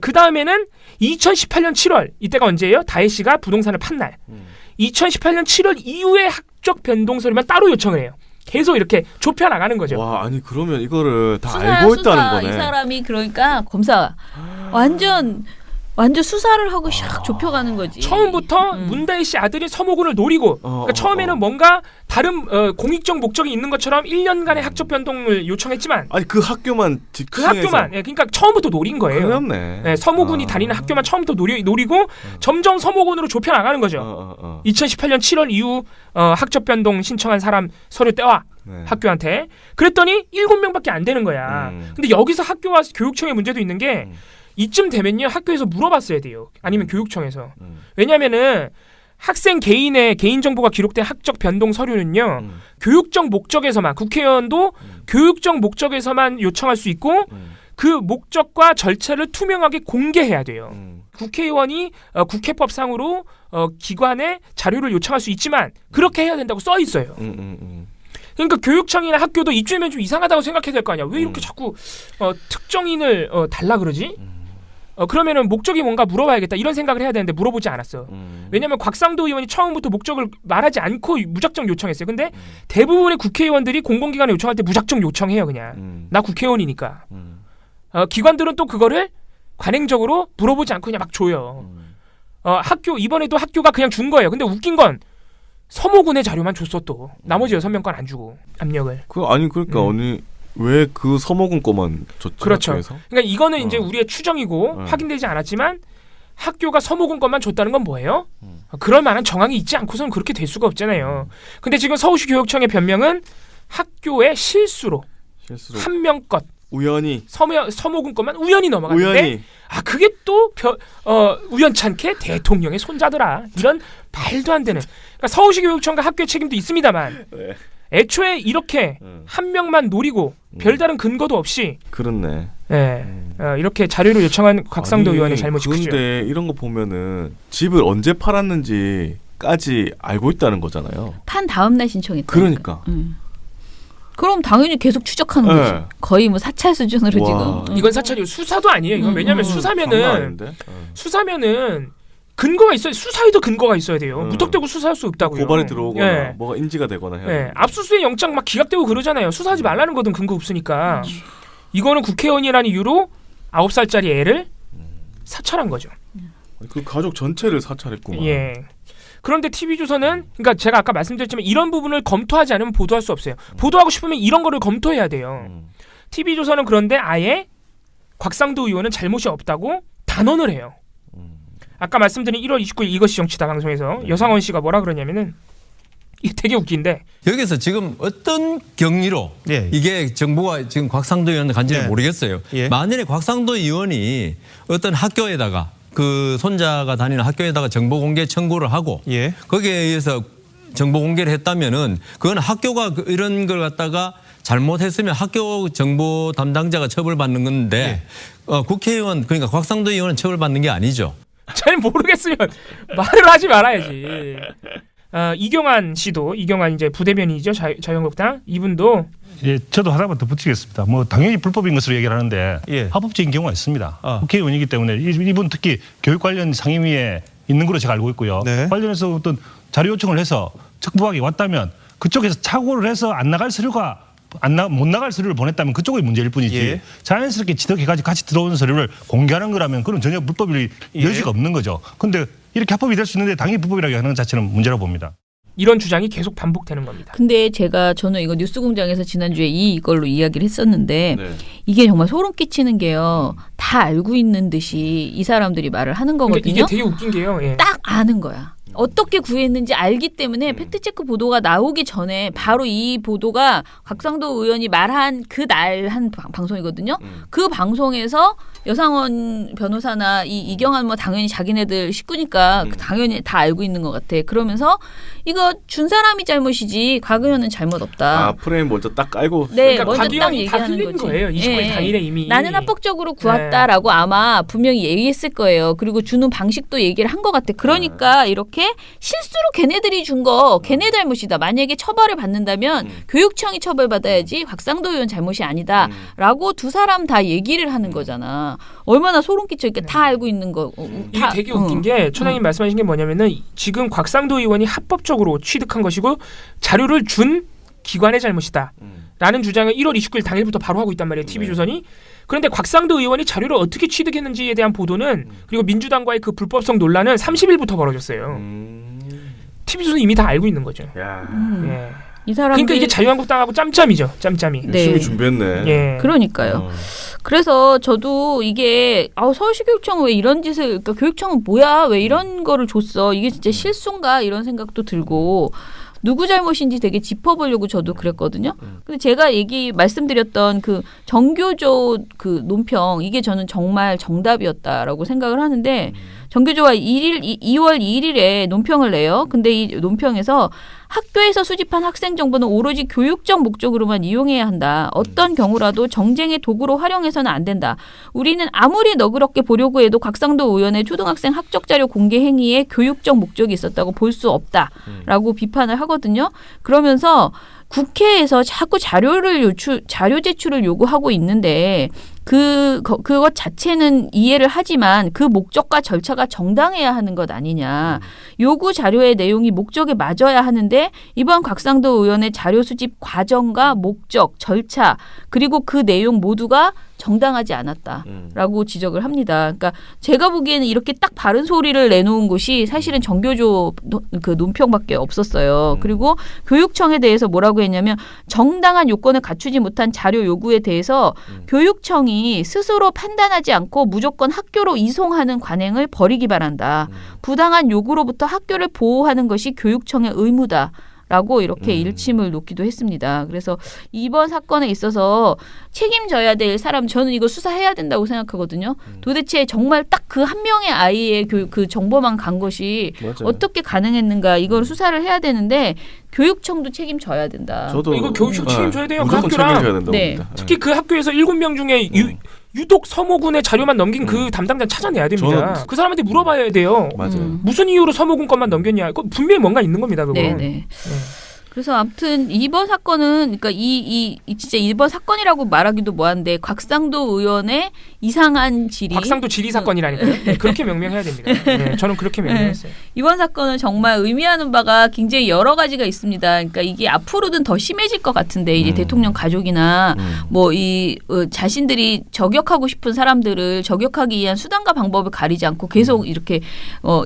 그 다음에는 2018년 7월 이때가 언제예요? 다혜 씨가 부동산을 판 날 2018년 7월 이후에 학적 변동 서류만 따로 요청을 해요. 계속 이렇게 좁혀 나가는 거죠. 와, 아니 그러면 이거를 다 알고 있다는 거네. 이 사람이 그러니까 검사 완전 수사를 하고 샥 좁혀가는 거지. 처음부터 문다혜 씨 아들이 서모군을 노리고 그러니까 처음에는 뭔가 다른 공익적 목적이 있는 것처럼 1년간의 학적 변동을 요청했지만 아니 그 학교만 그러니까 처음부터 노린 거예요. 그렇네. 네, 서모군이 다니는 학교만 처음부터 노리고 점점 서모군으로 좁혀 나가는 거죠. 2018년 7월 이후 학적 변동 신청한 사람 서류 떼와 학교한테 그랬더니 7명밖에 안 되는 거야. 근데 여기서 학교와 교육청의 문제도 있는 게 이쯤 되면요 학교에서 물어봤어야 돼요. 아니면 교육청에서. 왜냐면은 학생 개인의 개인정보가 기록된 학적 변동 서류는요 교육적 목적에서만 국회의원도 교육적 목적에서만 요청할 수 있고 그 목적과 절차를 투명하게 공개해야 돼요. 국회의원이 국회법상으로 기관에 자료를 요청할 수 있지만 그렇게 해야 된다고 써 있어요. 그러니까 교육청이나 학교도 이쯤이면 좀 이상하다고 생각해야 될 거 아니야. 왜 이렇게 자꾸 특정인을 달라 그러지? 그러면은 목적이 뭔가 물어봐야겠다 이런 생각을 해야 되는데 물어보지 않았어. 왜냐하면 곽상도 의원이 처음부터 목적을 말하지 않고 무작정 요청했어요. 근데 대부분의 국회의원들이 공공기관에 요청할 때 무작정 요청해요. 그냥 나 국회의원이니까. 기관들은 또 그거를 관행적으로 물어보지 않고 그냥 막 줘요. 이번에도 학교가 그냥 준 거예요. 근데 웃긴 건 서모군의 자료만 줬어 또. 나머지 6명 건 안 주고 압력을. 그러니까 왜 그 서모군 거만 줬죠? 그렇죠. 학교에서? 그러니까 이거는 이제 우리의 추정이고 확인되지 않았지만 학교가 서모군 것만 줬다는 건 뭐예요? 그럴 만한 정황이 있지 않고서는 그렇게 될 수가 없잖아요. 근데 지금 서울시 교육청의 변명은 학교의 실수로. 한 명 것. 우연히 서모군 것만 우연히 넘어갔는데 그게 또 우연찮게 대통령의 손자더라. 이런 말도 안 되는. 그러니까 서울시 교육청과 학교의 책임도 있습니다만 애초에 이렇게 한 명만 노리고 별다른 근거도 없이 그렇네. 이렇게 자료를 요청한 곽상도 의원의 잘못이 크죠. 근데 이런 거 보면은 집을 언제 팔았는지까지 알고 있다는 거잖아요. 판 다음 날 신청했다. 그러니까. 그럼 당연히 계속 추적하는 거지. 거의 뭐 사찰 수준으로 지금. 이건 사찰이고 수사도 아니에요. 이건 왜냐하면 수사면은 근거가 있어야 수사에도 근거가 있어야 돼요. 무턱대고 수사할 수 없다고요. 고발이 들어오거나 뭐가 인지가 되거나 해야 압수수색 영장 막 기각되고 그러잖아요. 수사하지 말라는 거든 근거 없으니까. 이거는 국회의원이라는 이유로 9살짜리 애를 사찰한 거죠. 그 가족 전체를 사찰했구만. 그런데 TV조선은 그러니까 제가 아까 말씀드렸지만 이런 부분을 검토하지 않으면 보도할 수 없어요. 보도하고 싶으면 이런 거를 검토해야 돼요. TV조선은 그런데 아예 곽상도 의원은 잘못이 없다고 단언을 해요. 아까 말씀드린 1월 29일 이것이 정치다 방송에서 여상원 씨가 뭐라 그러냐면은 이게 되게 웃긴데 여기서 지금 어떤 경위로 이게 정부가 지금 곽상도 의원 간지를 모르겠어요. 만일에 곽상도 의원이 어떤 학교에다가 그 손자가 다니는 학교에다가 정보 공개 청구를 하고 거기에 의해서 정보 공개를 했다면은 그건 학교가 이런 걸 갖다가 잘못했으면 학교 정보 담당자가 처벌받는 건데 국회의원 그러니까 곽상도 의원은 처벌받는 게 아니죠. 잘 모르겠으면 말을 하지 말아야지. 이경환 씨도 이경환 이제 부대변인이죠 자유한국당 이분도 예, 저도 하나만 더 붙이겠습니다. 뭐 당연히 불법인 것으로 얘기를 하는데 합법적인 경우가 있습니다. 국회의원이기 때문에 이분 특히 교육 관련 상임위에 있는 걸로 제가 알고 있고요. 관련해서 어떤 자료 요청을 해서 척부학이 왔다면 그쪽에서 착오를 해서 안 나갈 서류가 못 나갈 서류를 보냈다면 그쪽의 문제일 뿐이지 자연스럽게 지덕해가지고 같이 들어온 서류를 공개하는 거라면 그건 전혀 불법일 여지가 없는 거죠. 그런데 이렇게 합법이 될 수 있는데 당연히 불법이라고 하는 것 자체는 문제라고 봅니다. 이런 주장이 계속 반복되는 겁니다. 근데 저는 이거 뉴스공장에서 지난주에 이걸로 이야기를 했었는데 이게 정말 소름 끼치는 게요. 다 알고 있는 듯이 이 사람들이 말을 하는 거거든요. 이게 되게 웃긴 게요. 딱 아는 거야. 어떻게 구했는지 알기 때문에 팩트체크 보도가 나오기 전에 바로 이 보도가 곽상도 의원이 말한 그 날 한 방송이거든요. 그 방송에서 여상원 변호사나 이경환 뭐 당연히 자기네들 식구니까 당연히 다 알고 있는 것 같아. 그러면서 이거 준 사람이 잘못이지 곽 의원은 잘못 없다. 프레임 먼저 딱 깔고. 네, 그러니까 먼저 딱 다 얘기하는 틀린 거지. 거예요. 29일 당일에 이미. 나는 합법적으로 구했다라고 아마 분명히 얘기했을 거예요. 그리고 주는 방식도 얘기를 한 것 같아. 그러니까 이렇게 실수로 걔네들이 준 거 걔네 잘못이다. 만약에 처벌을 받는다면 교육청이 처벌받아야지 곽상도 의원 잘못이 아니다라고 두 사람 다 얘기를 하는 거잖아. 얼마나 소름 끼쳐. 그러니까 다 알고 있는 거. 이게 되게 웃긴 게 초장님 말씀하신 게 뭐냐면은 지금 곽상도 의원이 합법적으로 취득한 것이고 자료를 준 기관의 잘못이다. 라는 주장을 1월 29일 당일부터 바로 하고 있단 말이에요. TV조선이. 그런데 곽상도 의원이 자료를 어떻게 취득했는지에 대한 보도는 그리고 민주당과의 그 불법성 논란은 30일부터 벌어졌어요. TV조선이 이미 다 알고 있는 거죠. 이 사람들 그러니까 이게 자유한국당하고 짬짬이죠. 짬짬이. 열심히 준비했네. 그러니까요. 그래서 저도 이게 서울시 교육청은 왜 이런 짓을 그러니까 교육청은 뭐야 왜 이런 거를 줬어 이게 진짜 실수인가 이런 생각도 들고 누구 잘못인지 되게 짚어보려고 저도 그랬거든요. 근데 제가 말씀드렸던 그 정교조 그 논평 이게 저는 정말 정답이었다라고 생각을 하는데 정교조가 2월 2일에 논평을 내요. 근데 이 논평에서 학교에서 수집한 학생 정보는 오로지 교육적 목적으로만 이용해야 한다. 어떤 경우라도 정쟁의 도구로 활용해서는 안 된다. 우리는 아무리 너그럽게 보려고 해도 곽상도 의원의 초등학생 학적 자료 공개 행위에 교육적 목적이 있었다고 볼 수 없다라고 비판을 하거든요. 그러면서 국회에서 자꾸 자료 제출을 요구하고 있는데 그것 자체는 이해를 하지만 그 목적과 절차가 정당해야 하는 것 아니냐. 요구 자료의 내용이 목적에 맞아야 하는데 이번 곽상도 의원의 자료 수집 과정과 목적, 절차 그리고 그 내용 모두가 정당하지 않았다라고 지적을 합니다. 그러니까 제가 보기에는 이렇게 딱 바른 소리를 내놓은 곳이 사실은 정교조 그 논평밖에 없었어요. 그리고 교육청에 대해서 뭐라고 했냐면 정당한 요건을 갖추지 못한 자료 요구에 대해서 교육청이 스스로 판단하지 않고 무조건 학교로 이송하는 관행을 버리기 바란다. 부당한 요구로부터 학교를 보호하는 것이 교육청의 의무다. 라고 이렇게 일침을 놓기도 했습니다. 그래서 이번 사건에 있어서 책임져야 될 사람 저는 이거 수사해야 된다고 생각하거든요. 도대체 정말 딱 그 한 명의 아이의 그 정보만 간 것이 어떻게 가능했는가 이걸 수사를 해야 되는데 교육청도 책임져야 된다. 저도 이거 교육청 책임져야 돼요. 그 무조건 학교랑 책임져야 된다고 봅니다. 특히 그 학교에서 7명 중에 유독 서모군의 자료만 넘긴 그 담당자는 찾아내야 됩니다. 그 사람한테 물어봐야 돼요. 무슨 이유로 서모군 것만 넘겼냐. 그거 분명히 뭔가 있는 겁니다. 그거. 네. 그래서 아무튼 이번 사건은 그러니까 진짜 이번 사건이라고 말하기도 뭐한데 곽상도 의원의 이상한 질의 곽상도 질의 사건이라니까요. 네, 그렇게 명명해야 됩니다. 네, 저는 그렇게 명명했어요. 이번 사건은 정말 의미하는 바가 굉장히 여러 가지가 있습니다. 그러니까 이게 앞으로는 더 심해질 것 같은데 이제 대통령 가족이나 뭐 자신들이 저격하고 싶은 사람들을 저격하기 위한 수단과 방법을 가리지 않고 계속 이렇게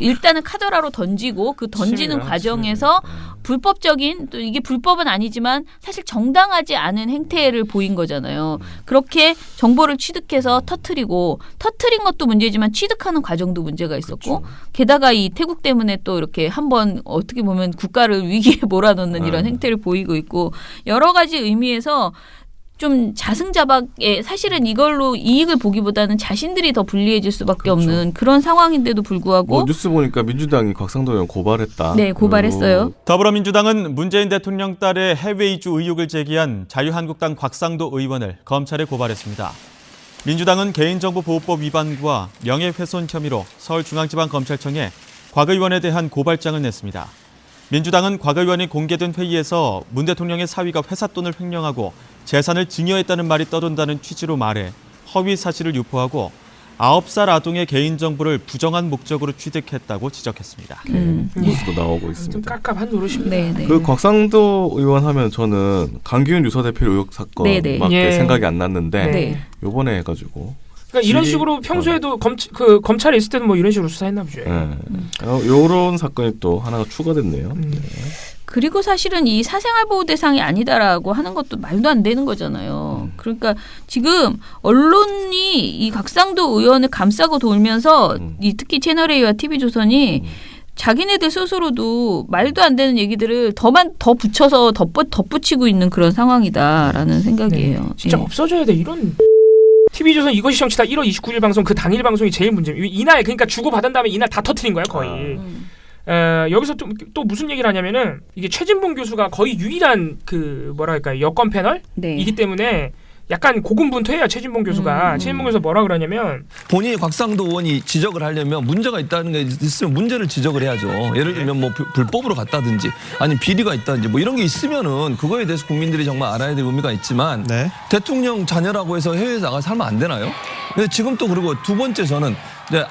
일단은 카더라로 던지고 그 던지는 과정에서 불법적인 또 이게 불법은 아니지만 사실 정당하지 않은 행태를 보인 거잖아요. 그렇게 정보를 취득해서 터트린 것도 문제지만 취득하는 과정도 문제가 있었고 게다가 이 태국 때문에 또 이렇게 한번 어떻게 보면 국가를 위기에 몰아넣는 이런 행태를 보이고 있고 여러 가지 의미에서 좀 자승자박에 사실은 이걸로 이익을 보기보다는 자신들이 더 불리해질 수밖에 없는 그런 상황인데도 불구하고 뭐 뉴스 보니까 민주당이 곽상도 의원 고발했다. 네, 고발했어요. 더불어민주당은 문재인 대통령 딸의 해외 이주 의혹을 제기한 자유한국당 곽상도 의원을 검찰에 고발했습니다. 민주당은 개인정보보호법 위반과 명예훼손 혐의로 서울중앙지방검찰청에 곽 의원에 대한 고발장을 냈습니다. 민주당은 곽 의원이 공개된 회의에서 문 대통령의 사위가 회사 돈을 횡령하고 재산을 증여했다는 말이 떠돈다는 취지로 말해 허위 사실을 유포하고 9살 아동의 개인정보를 부정한 목적으로 취득했다고 지적했습니다. 뉴스도 나오고 좀 있습니다. 깝깝한 노릇입니다. 네. 그 곽상도 의원 하면 저는 강기훈 유서대표 의혹 사건밖에 예. 생각이 안 났는데 네. 요번에 해가지고 그러니까 이런 식으로 평소에도 검찰에 있을 때도 뭐 이런 식으로 수사했나 보죠. 요런 사건이 또 하나가 추가됐네요. 그리고 사실은 이 사생활보호 대상이 아니다라고 하는 것도 말도 안 되는 거잖아요. 그러니까 지금 언론이 이 곽상도 의원을 감싸고 돌면서 이 특히 채널A와 TV조선이 자기네들 스스로도 말도 안 되는 얘기들을 더 붙여서 덧붙이고 있는 그런 상황이다라는 생각이에요. 진짜 없어져야 돼 이런. TV조선 이것이 정치다 1월 29일 방송 그 당일 방송이 제일 문제입니다. 이날 그러니까 주고받은 다음에 이날 다 터트린 거야 거의. 여기서 또 무슨 얘기를 하냐면은 이게 최진봉 교수가 거의 유일한 그 뭐랄까요 여권 패널이기 때문에 약간 고군분투해요 최진봉 교수가. 최진봉 교수가 뭐라 그러냐면 본인이 곽상도 의원이 지적을 하려면 문제가 있다는 게 있으면 문제를 지적을 해야죠. 예를 들면 뭐 불법으로 갔다든지 아니면 비리가 있다든지 뭐 이런 게 있으면은 그거에 대해서 국민들이 정말 알아야 될 의미가 있지만 대통령 자녀라고 해서 해외에 나가 살면 안 되나요? 근데 지금 또 그리고 두 번째 저는 이제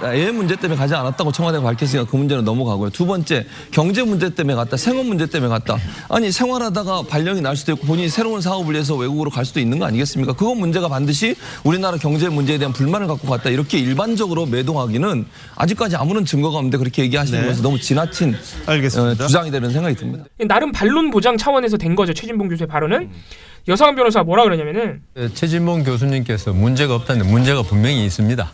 애 문제 때문에 가지 않았다고 청와대가 밝혔으니까 그 문제는 넘어가고요. 두 번째 경제 문제 때문에 갔다, 생업 문제 때문에 갔다. 아니 생활하다가 발령이 날 수도 있고 본인이 새로운 사업을 위해서 외국으로 갈 수도 있는 거 아니겠습니까? 그건 문제가 반드시 우리나라 경제 문제에 대한 불만을 갖고 갔다. 이렇게 일반적으로 매동하기는 아직까지 아무런 증거가 없는데 그렇게 얘기하시는 것은 너무 지나친 주장이 되는 생각이 듭니다. 나름 반론 보장 차원에서 된 거죠 최진봉 교수의 발언은. 여상한 변호사가 뭐라 그러냐면은 최진봉 교수님께서 문제가 없다는데 문제가 분명히 있습니다.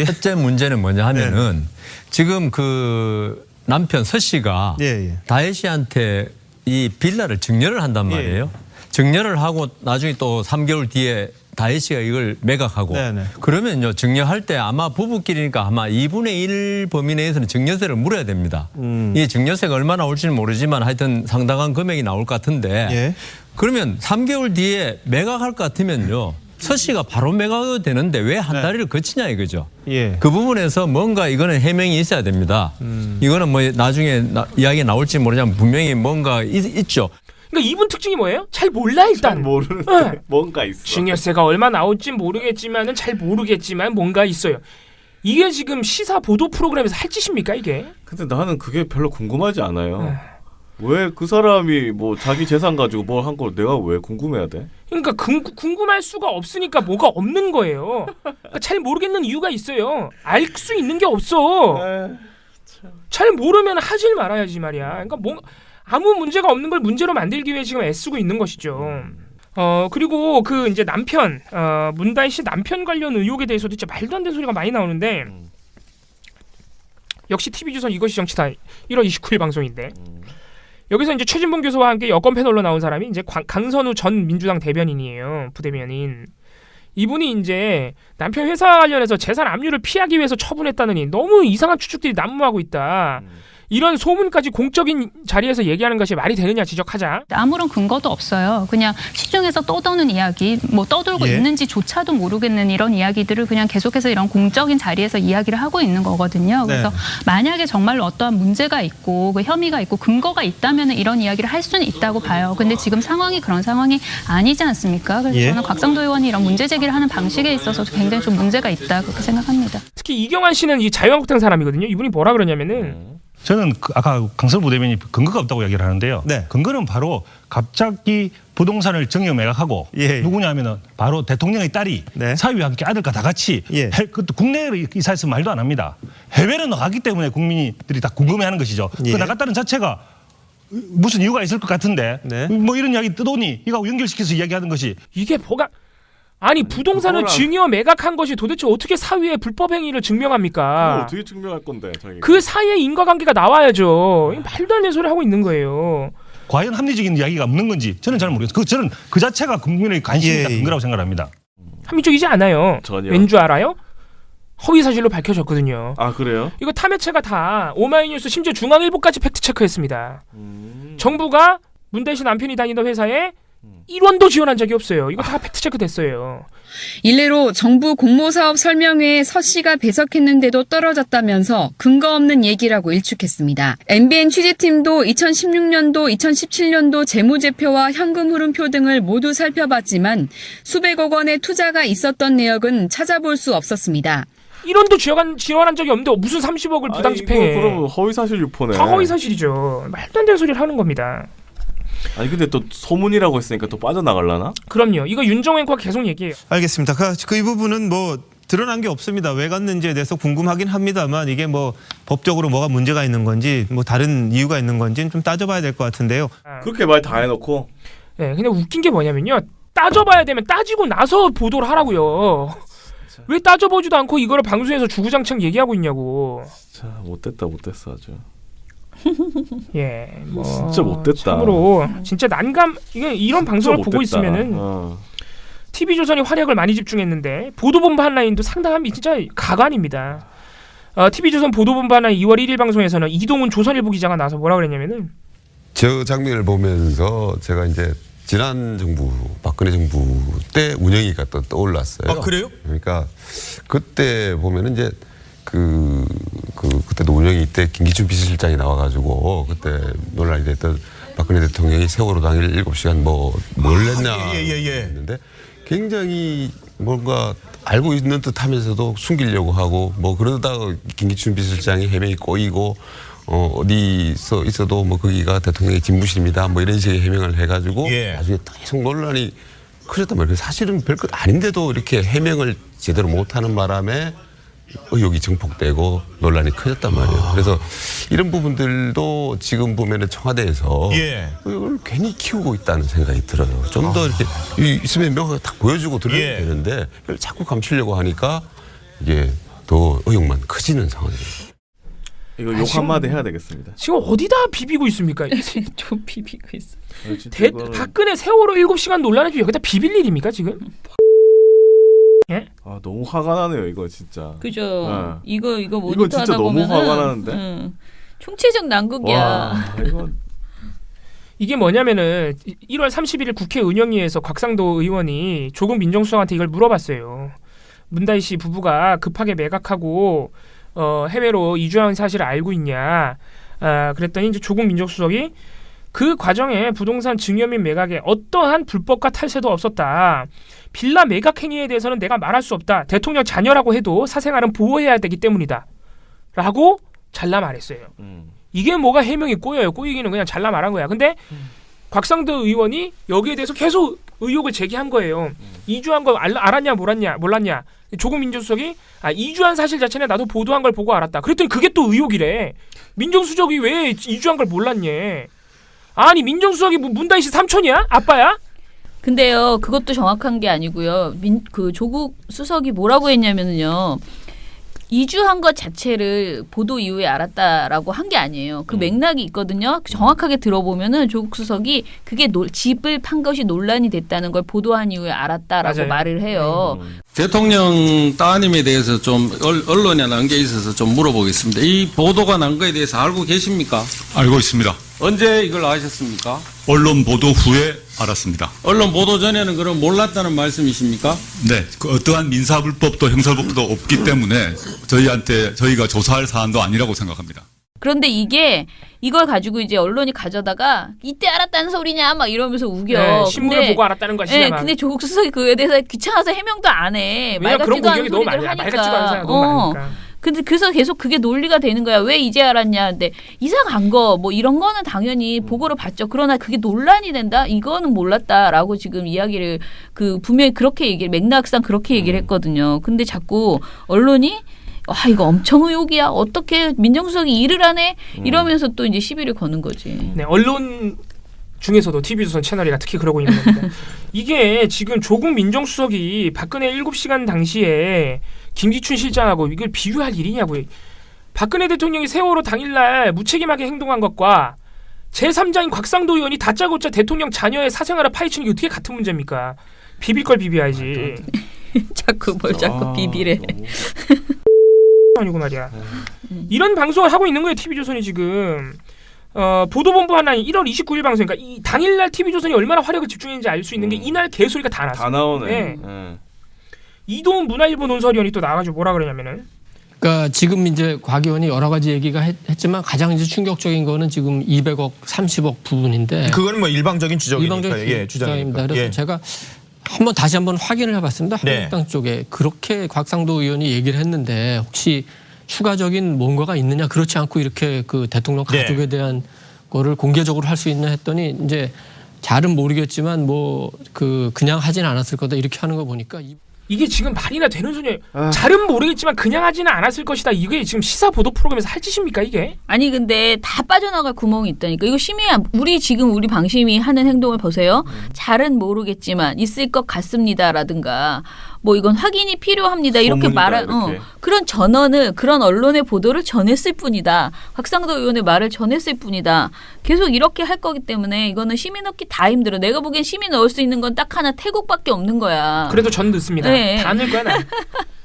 첫째 문제는 뭐냐 하면은 지금 그 남편 서 씨가 다혜 씨한테 이 빌라를 증여를 한단 말이에요. 증여를 하고 나중에 또 3개월 뒤에 다혜 씨가 이걸 매각하고 그러면요 증여할 때 아마 부부끼리니까 아마 2분의 1 범위 내에서는 증여세를 물어야 됩니다. 이 증여세가 얼마나 올지는 모르지만 하여튼 상당한 금액이 나올 것 같은데 그러면 3개월 뒤에 매각할 것 같으면요 서 씨가 바로 매각이 되는데 왜 한 다리를 거치냐 이거죠. 그 부분에서 뭔가 이거는 해명이 있어야 됩니다. 이거는 뭐 나중에 이야기 나올지 모르지만 분명히 뭔가 있죠. 그러니까 이분 특징이 뭐예요? 잘 몰라 일단. 잘 모르는 뭔가 있어. 증여세가 얼마 나올지 모르겠지만은 잘 모르겠지만 뭔가 있어요. 이게 지금 시사 보도 프로그램에서 할 짓입니까 이게? 근데 나는 그게 별로 궁금하지 않아요. 왜 그 사람이 뭐 자기 재산 가지고 뭘 한 걸 내가 왜 궁금해야 돼? 그러니까 궁금할 수가 없으니까 뭐가 없는 거예요. 그러니까 잘 모르겠는 이유가 있어요. 알 수 있는 게 없어. 잘 모르면 하질 말아야지 말이야. 그러니까 뭔가 아무 문제가 없는 걸 문제로 만들기 위해 지금 애쓰고 있는 것이죠. 그리고 그 이제 남편 문다혜 씨 남편 관련 의혹에 대해서도 진짜 말도 안 되는 소리가 많이 나오는데 역시 TV조선 이것이 정치다 1월 29일 방송인데 여기서 이제 최진봉 교수와 함께 여권 패널로 나온 사람이 이제 강선우 전 민주당 대변인이에요. 부대변인. 이분이 이제 남편 회사 관련해서 재산 압류를 피하기 위해서 처분했다느니 너무 이상한 추측들이 난무하고 있다. 이런 소문까지 공적인 자리에서 얘기하는 것이 말이 되느냐 지적하자. 아무런 근거도 없어요. 그냥 시중에서 떠도는 이야기, 뭐 떠돌고 있는지조차도 모르겠는 이런 이야기들을 그냥 계속해서 이런 공적인 자리에서 이야기를 하고 있는 거거든요. 그래서 만약에 정말로 어떠한 문제가 있고 그 혐의가 있고 근거가 있다면 이런 이야기를 할 수는 있다고 봐요. 근데 지금 상황이 그런 상황이 아니지 않습니까? 그래서 저는 곽상도 의원이 이런 문제 제기를 하는 방식에 있어서 굉장히 좀 문제가 있다 그렇게 생각합니다. 특히 이경환 씨는 이 자유한국당 사람이거든요. 이분이 뭐라 그러냐면은 저는 아까 강선우 부대변인이 근거가 없다고 이야기를 하는데요. 근거는 바로 갑자기 부동산을 증여 매각하고 누구냐면은 바로 대통령의 딸이 사위와 함께 아들과 다 같이 그것도 국내에 이사했으면 말도 안 합니다. 해외로 나가기 때문에 국민들이 다 궁금해하는 것이죠. 그 나갔다는 자체가 무슨 이유가 있을 것 같은데 뭐 이런 이야기 뜨더니 이거 연결시켜서 이야기하는 것이 이게 뭐가 아니 부동산을 증여 매각한 것이 도대체 어떻게 사위의 불법 행위를 증명합니까? 어떻게 증명할 건데 자기가. 그 사이에 인과관계가 나와야죠. 말도 안 되는 소리 하고 있는 거예요. 과연 합리적인 이야기가 없는 건지 저는 잘 모르겠어요. 저는 그 자체가 국민의 관심이 있는 거라고 생각합니다. 합리적이지 않아요. 전혀. 왠 줄 알아요? 허위 사실로 밝혀졌거든요. 아 그래요? 이거 탐해체가 다 오마이뉴스 심지어 중앙일보까지 팩트 체크했습니다. 정부가 문대희 씨 남편이 다니던 회사에 1원도 지원한 적이 없어요. 이거 다 팩트 체크 됐어요. 일례로 정부 공모사업 설명회에 서 씨가 배석했는데도 떨어졌다면서 근거 없는 얘기라고 일축했습니다. MBN 취재팀도 2016년도, 2017년도 재무제표와 현금 흐름표 등을 모두 살펴봤지만 수백억 원의 투자가 있었던 내역은 찾아볼 수 없었습니다. 1원도 지원한 적이 없는데 무슨 30억을 부당 집행해. 그럼 허위사실 유포네. 다 허위사실이죠. 말도 안 되는 소리를 하는 겁니다. 아니 근데 또 소문이라고 했으니까 또 빠져나갈라나? 그럼요. 이거 윤정호 앵커가 계속 얘기해요. 알겠습니다. 그 이 부분은 뭐 드러난 게 없습니다. 왜 갔는지에 대해서 궁금하긴 합니다만 이게 뭐 법적으로 뭐가 문제가 있는 건지 뭐 다른 이유가 있는 건지는 좀 따져봐야 될 것 같은데요. 그렇게 말 다 해놓고. 네, 근데 웃긴 게 뭐냐면요. 따져봐야 되면 따지고 나서 보도를 하라고요. 왜 따져보지도 않고 이거를 방송에서 주구장창 얘기하고 있냐고. 자 못됐어 아주. 예, 뭐 진짜 못됐다. 참으로 진짜 난감. 이게 이런 방송을 보고 있으면은 TV조선이 활약을 많이 집중했는데 보도본부 한라인도 상당한 진짜 가관입니다. TV조선 보도본부 한라인 2월 1일 방송에서는 이동훈 조선일보 기자가 나와서 뭐라 그랬냐면은 저 장면을 보면서 제가 이제 지난 정부 박근혜 정부 때 운영위가 또 떠올랐어요. 아 그래요? 그러니까 그때 보면은 이제 그때도 운영위 때 김기춘 비서실장이 나와가지고 그때 논란이 됐던 박근혜 대통령이 세월호 당일 7시간 뭘 했냐 했는데 굉장히 뭔가 알고 있는 듯하면서도 숨기려고 하고 뭐 그러다가 김기춘 비서실장이 해명이 꼬이고 어디서 있어도 뭐 거기가 대통령의 집무실입니다 뭐 이런 식의 해명을 해가지고 나중에 계속 논란이 커졌단 말이에요. 사실은 별것 아닌데도 이렇게 해명을 제대로 못하는 바람에 의혹이 증폭되고 논란이 커졌단 말이에요. 그래서 이런 부분들도 지금 보면은 청와대에서 이걸 괜히 키우고 있다는 생각이 들어요. 좀 더 이렇게 있으면 명확하게 딱 보여주고 들어야 되는데 이걸 자꾸 감추려고 하니까 이게 더 의혹만 커지는 상황이에요. 이거 욕 한마디 해야 되겠습니다. 지금 어디다 비비고 있습니까? 좀 비비고 있어. 박근혜 세월호 7시간 논란을 여기다 비빌 일입니까 지금? 예? 아 너무 화가 나네요 이거 진짜. 그죠. 네. 이거 모니터하다 진짜 보면은 너무 화가 나는데. 총체적 난국이야. 와, 이게 뭐냐면은 1월 31일 국회 운영위에서 곽상도 의원이 조국 민정수석한테 이걸 물어봤어요. 문다희 씨 부부가 급하게 매각하고 해외로 이주한 사실을 알고 있냐. 그랬더니 이제 조국 민정수석이 그 과정에 부동산 증여 및 매각에 어떠한 불법과 탈세도 없었다. 빌라 매각 행위에 대해서는 내가 말할 수 없다. 대통령 자녀라고 해도 사생활은 보호해야 되기 때문이다. 라고 잘라 말했어요. 이게 뭐가 해명이 꼬여요. 꼬이기는 그냥 잘라 말한 거야. 근데 곽상도 의원이 여기에 대해서 계속 의혹을 제기한 거예요. 이주한 거 알았냐 몰랐냐. 조국 민정수석이 이주한 사실 자체는 나도 보도한 걸 보고 알았다. 그랬더니 그게 또 의혹이래. 민정수석이 왜 이주한 걸 몰랐냐. 아니 민정수석이 문다희 씨 삼촌이야? 아빠야? 근데요, 그것도 정확한 게 아니고요. 조국 수석이 뭐라고 했냐면요. 이주한 것 자체를 보도 이후에 알았다라고 한 게 아니에요. 그 맥락이 있거든요. 정확하게 들어보면은 조국 수석이 그게 집을 판 것이 논란이 됐다는 걸 보도한 이후에 알았다라고 맞아요. 말을 해요. 대통령 따님에 대해서 좀 언론에 난 게 있어서 좀 물어보겠습니다. 이 보도가 난 거에 대해서 알고 계십니까? 알고 있습니다. 언제 이걸 아셨습니까? 언론 보도 후에 알았습니다. 언론 보도 전에는 그럼 몰랐다는 말씀이십니까? 네, 그 어떠한 민사불법도 형사불법도 없기 때문에 저희가 조사할 사안도 아니라고 생각합니다. 그런데 이걸 가지고 이제 언론이 가져다가 이때 알았다는 소리냐 막 이러면서 우겨. 네, 신문을 보고 알았다는 것이냐. 네, 근데 조국 수석이 그에 대해서 귀찮아서 해명도 안 해. 말 왜냐면 그런 같지도 않은 공격이 너무 소리들 많아. 하니까. 말 같지도 않은 사람 너무 많으니까. 근데 그래서 계속 그게 논리가 되는 거야. 왜 이제 알았냐. 근데 이상한 거 뭐 이런 거는 당연히 보고를 받죠. 그러나 그게 논란이 된다? 이거는 몰랐다라고 지금 이야기를 분명히 그렇게 맥락상 그렇게 얘기를 했거든요. 근데 자꾸 언론이 이거 엄청 의혹이야. 어떻게 민정수석이 일을 안 해? 이러면서 또 이제 시비를 거는 거지. 네, 언론 중에서도 TV조선 채널이가 특히 그러고 있는 겁니다. 이게 지금 조국 민정수석이 박근혜 7시간 당시에 김기춘 실장하고 이걸 비교할 일이냐고요. 박근혜 대통령이 세월호 당일날 무책임하게 행동한 것과 제3자인 곽상도 의원이 다짜고짜 대통령 자녀의 사생활을 파헤치는 게 어떻게 같은 문제입니까? 비빌 걸 비벼야지. 자꾸 뭘 자꾸 비비래. 아니고 말이야. 이런 방송을 하고 있는 거예요. TV조선이 지금. 보도본부 하나인 1월 29일 방송, 그러니까 이 당일날 TV조선이 얼마나 화력을 집중했는지 알 수 있는 게 이날 개소리가 다 났어요. 다 나오네. 네. 이도훈 문화일보 논설위원이 또 나와가지고 뭐라 그러냐면은, 그러니까 지금 이제 곽 의원이 여러 가지 얘기가 했지만 가장 이제 충격적인 거는 지금 200억, 30억 부분인데. 그건 뭐 일방적인 주장이니까. 일방적인 주장입니다. 그래서 제가 다시 한번 확인을 해봤습니다. 한국당 쪽에 그렇게 곽상도 의원이 얘기를 했는데 혹시 추가적인 뭔가가 있느냐, 그렇지 않고 이렇게 그 대통령 가족에 대한 거를 공개적으로 할 수 있나 했더니 이제 잘은 모르겠지만 그냥 하진 않았을 거다 이렇게 하는 거 보니까 이게 지금 말이나 되는 소리예요. 잘은 모르겠지만 그냥 하지는 않았을 것이다. 이게 지금 시사 보도 프로그램에서 할 짓입니까 이게? 아니 근데 다 빠져나갈 구멍이 있다니까. 이거 우리 방심이 하는 행동을 보세요. 잘은 모르겠지만 있을 것 같습니다라든가 이건 확인이 필요합니다. 이렇게 말한 그런 전언을, 그런 언론의 보도를 전했을 뿐이다. 곽상도 의원의 말을 전했을 뿐이다. 계속 이렇게 할 거기 때문에 이거는 심의 넣기 다 힘들어. 내가 보기엔 심의 넣을 수 있는 건 딱 하나, 태국밖에 없는 거야. 그래도 전 넣습니다. 네. 다 넣을 거야 나.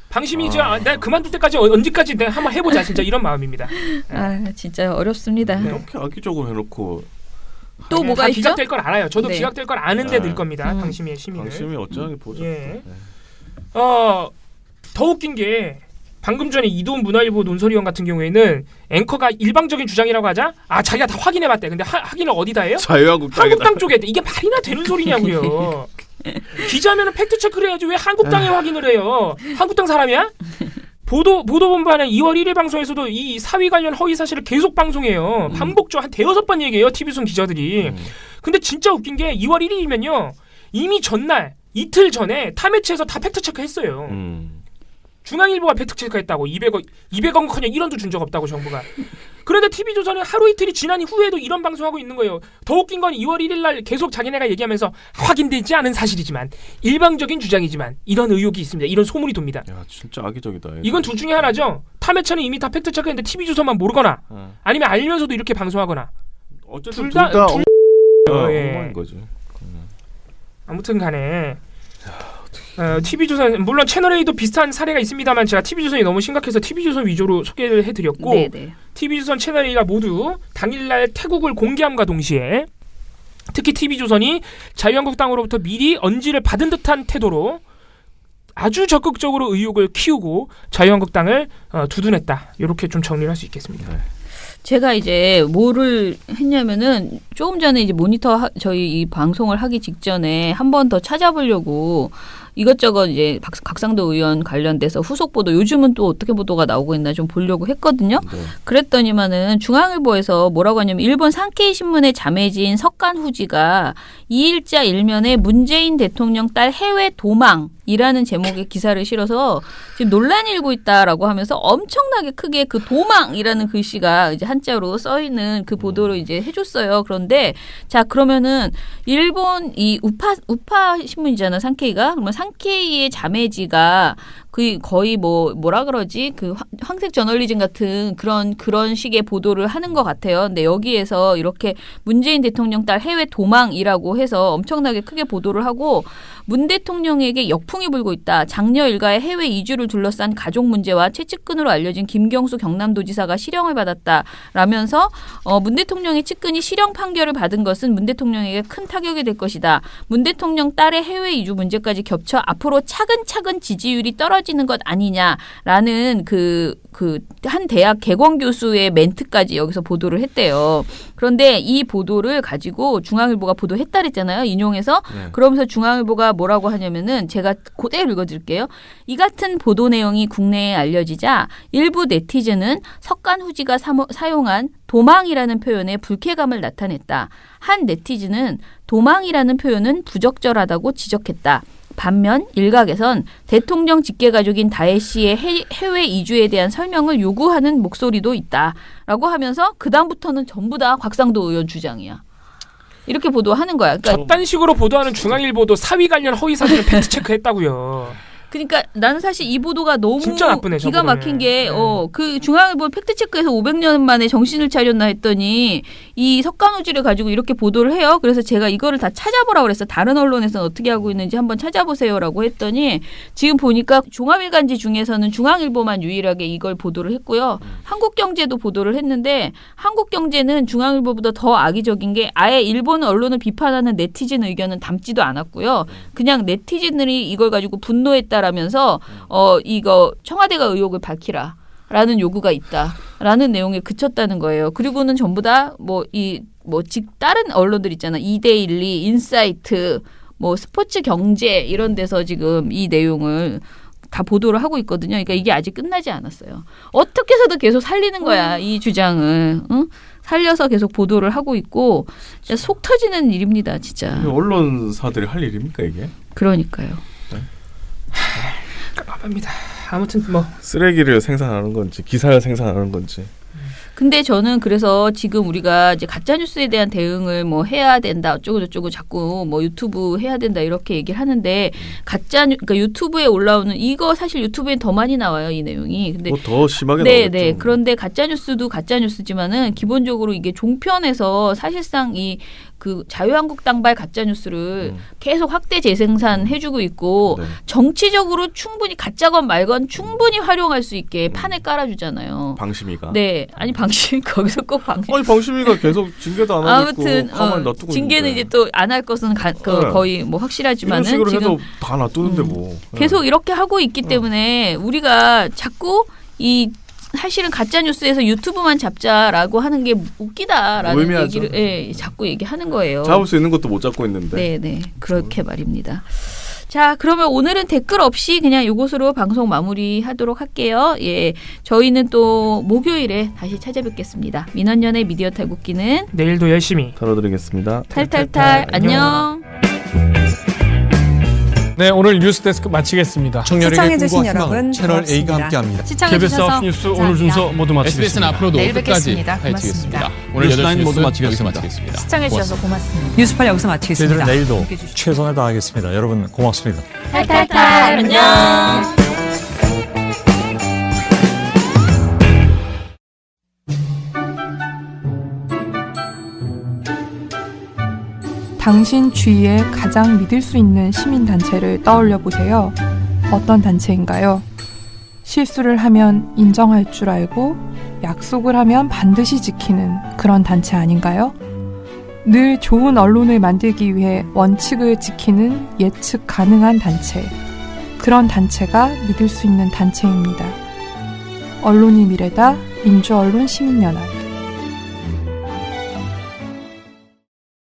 방심이 내가 그만둘 때까지 언제까지 내가 한번 해보자, 진짜 이런 마음입니다. 진짜 어렵습니다. 이렇게 악의적으로 해놓고 또 뭐가 다 있죠? 기각될 걸 알아요. 저도 네. 기각될 걸 아는데 늘 겁니다. 방심의 심의를. 방심이 어쩌는 게 보죠. 예. 더 웃긴 게 방금 전에 이도훈 문화일보 논설위원 같은 경우에는 앵커가 일방적인 주장이라고 하자 자기가 다 확인해봤대. 근데 확인을 어디다 해요? 한국당 쪽에. 이게 말이나 되는 소리냐고요. 기자면은 팩트 체크를 해야지 왜 한국당에 확인을 해요? 한국당 사람이야? 보도본부는 2월 1일 방송에서도 이 사위 관련 허위 사실을 계속 방송해요. 반복적으로 한 5번 얘기해요. TV조선 기자들이. 근데 진짜 웃긴 게 2월 1일이면요. 이미 전날 이틀 전에 타매체에서 다 팩트 체크했어요. 중앙일보가 팩트 체크했다고. 200억은커녕 1원도 준 적 없다고 정부가. 그런데 TV조선은 하루 이틀이 지난 후에도 이런 방송하고 있는 거예요. 더 웃긴 건 2월 1일 날 계속 자기네가 얘기하면서 확인되지 않은 사실이지만 일방적인 주장이지만 이런 의혹이 있습니다. 이런 소문이 돕니다. 야, 진짜 악의적이다. 이건 둘 중에 하나죠. 타매체는 이미 다 팩트 체크했는데 TV조선만 모르거나 아니면 알면서도 이렇게 방송하거나. 어쨌든 둘 다 엉망인 거지. 아무튼 간에 TV조선 물론 채널A도 비슷한 사례가 있습니다만 제가 TV조선이 너무 심각해서 TV조선 위주로 소개를 해드렸고 TV조선 채널A가 모두 당일날 태국을 공개함과 동시에 특히 TV조선이 자유한국당으로부터 미리 언지를 받은 듯한 태도로 아주 적극적으로 의혹을 키우고 자유한국당을 두둔했다. 이렇게 좀 정리를 할 수 있겠습니다. 제가 이제 뭐를 했냐면은 조금 전에 이제 모니터 저희 이 방송을 하기 직전에 한 번 더 찾아보려고 이것저것 이제 곽상도 의원 관련돼서 후속 보도, 요즘은 또 어떻게 보도가 나오고 있나 좀 보려고 했거든요. 그랬더니만은 중앙일보에서 뭐라고 하냐면 일본 산케이 신문의 자매지인 석간후지가 2일자 일면에 문재인 대통령 딸 해외 도망이라는 제목의 기사를 실어서 지금 논란이 일고 있다라고 하면서 엄청나게 크게 그 도망이라는 글씨가 이제 한자로 써 있는 그 보도를 이제 해줬어요. 그런데 자 그러면은 일본 이 우파 신문이잖아, 산케이가. 그러면 산케이의 자매지가 그 거의 뭐라 그러지? 그 황색 저널리즘 같은 그런 식의 보도를 하는 것 같아요. 근데 여기에서 이렇게 문재인 대통령 딸 해외 도망이라고 해서 엄청나게 크게 보도를 하고 문 대통령에게 역풍이 불고 있다. 장녀 일가의 해외 이주를 둘러싼 가족 문제와 최측근으로 알려진 김경수 경남도지사가 실형을 받았다라면서 문 대통령의 측근이 실형 판결을 받은 것은 문 대통령에게 큰 타격이 될 것이다. 문 대통령 딸의 해외 이주 문제까지 겹쳐 앞으로 차근차근 지지율이 떨어지는 것 아니냐라는 한 대학 개공 교수의 멘트까지 여기서 보도를 했대요. 그런데 이 보도를 가지고 중앙일보가 보도했다 그랬잖아요. 인용해서. 그러면서 중앙일보가 뭐라고 하냐면은 제가 그대로 읽어드릴게요. 이 같은 보도 내용이 국내에 알려지자 일부 네티즌은 석간후지가 사용한 도망이라는 표현에 불쾌감을 나타냈다. 한 네티즌은 도망이라는 표현은 부적절하다고 지적했다. 반면 일각에선 대통령 직계가족인 다혜씨의 해외 이주에 대한 설명을 요구하는 목소리도 있다라고 하면서 그다음부터는 전부 다 곽상도 의원 주장이야. 이렇게 보도하는 거야. 그러니까 저딴 식으로 보도하는 중앙일보도 사위 관련 허위 사실을 팩트 체크했다고요. 그러니까 나는 사실 이 보도가 너무 진짜 나쁘네, 기가 막힌 게 그 중앙일보 팩트체크에서 500년 만에 정신을 차렸나 했더니 이 석간호지를 가지고 이렇게 보도를 해요. 그래서 제가 이거를 다 찾아보라고 그랬어요. 다른 언론에서는 어떻게 하고 있는지 한번 찾아보세요라고 했더니 지금 보니까 종합일간지 중에서는 중앙일보만 유일하게 이걸 보도를 했고요. 한국경제도 보도를 했는데 한국경제는 중앙일보보다 더 악의적인 게 아예 일본 언론을 비판하는 네티즌 의견은 담지도 않았고요. 그냥 네티즌들이 이걸 가지고 분노했다라면서 이거 청와대가 의혹을 밝히라라는 요구가 있다라는 내용에 그쳤다는 거예요. 그리고는 전부 다 다른 언론들 있잖아. 이데일리, 인사이트, 스포츠 경제 이런 데서 지금 이 내용을 다 보도를 하고 있거든요. 그러니까 이게 아직 끝나지 않았어요. 어떻게 해서든 계속 살리는 거야, 이 주장을. 응? 살려서 계속 보도를 하고 있고 진짜 속 터지는 일입니다, 진짜. 언론사들이 할 일입니까 이게? 그러니까요. 깝깝합니다. 아무튼 쓰레기를 생산하는 건지 기사를 생산하는 건지. 근데 저는 그래서 지금 우리가 이제 가짜 뉴스에 대한 대응을 해야 된다 어쩌고 저쩌고 자꾸 유튜브 해야 된다 이렇게 얘기를 하는데 그러니까 유튜브에 올라오는 이거 사실 유튜브엔 더 많이 나와요, 이 내용이. 근데 더 심하게 나오겠죠. 네. 그런데 가짜 뉴스도 가짜 뉴스지만은 기본적으로 이게 종편에서 사실상 그 자유한국당발 가짜 뉴스를 계속 확대 재생산 해주고 있고 정치적으로 충분히 가짜건 말건 충분히 활용할 수 있게 판을 깔아주잖아요. 방심이가. 네, 아니 방심 거기서 꼭 방심. 아니 방심이가 계속 징계도 안 하고 아무튼 가만히 놔두고 징계는 있는데. 이제 또 안 할 것은 거의 확실하지만은 이런 식으로 지금 해도 다 놔두는데 뭐. 계속 이렇게 하고 있기 때문에 우리가 자꾸 사실은 가짜 뉴스에서 유튜브만 잡자라고 하는 게 웃기다라는 의미하죠. 얘기를 자꾸 얘기하는 거예요. 잡을 수 있는 것도 못 잡고 있는데. 네, 그렇게 말입니다. 자, 그러면 오늘은 댓글 없이 그냥 이것으로 방송 마무리하도록 할게요. 예, 저희는 또 목요일에 다시 찾아뵙겠습니다. 민원연의 미디어 탈곡기는 내일도 열심히 다뤄드리겠습니다. 탈탈탈 안녕. 네, 오늘 뉴스데스크 마치겠습니다. 청년에게 꿈과 희망을 채널 A가 함께합니다. KBS 9 뉴스 오늘 순서 모두 마치겠습니다. SBS는 앞으로도 내일 끝까지 뵙겠습니다. 파헤치겠습니다. 오늘 뉴스 8시 모두 뉴스 마치겠습니다. 시청해주셔서 고맙습니다. 뉴스파 여기서 마치겠습니다. 저희들은 내일도 최선을 다하겠습니다. 여러분 고맙습니다. 탈탈탈 안녕. 당신 주위에 가장 믿을 수 있는 시민단체를 떠올려 보세요. 어떤 단체인가요? 실수를 하면 인정할 줄 알고 약속을 하면 반드시 지키는 그런 단체 아닌가요? 늘 좋은 언론을 만들기 위해 원칙을 지키는 예측 가능한 단체. 그런 단체가 믿을 수 있는 단체입니다. 언론이 미래다. 민주언론 시민연합.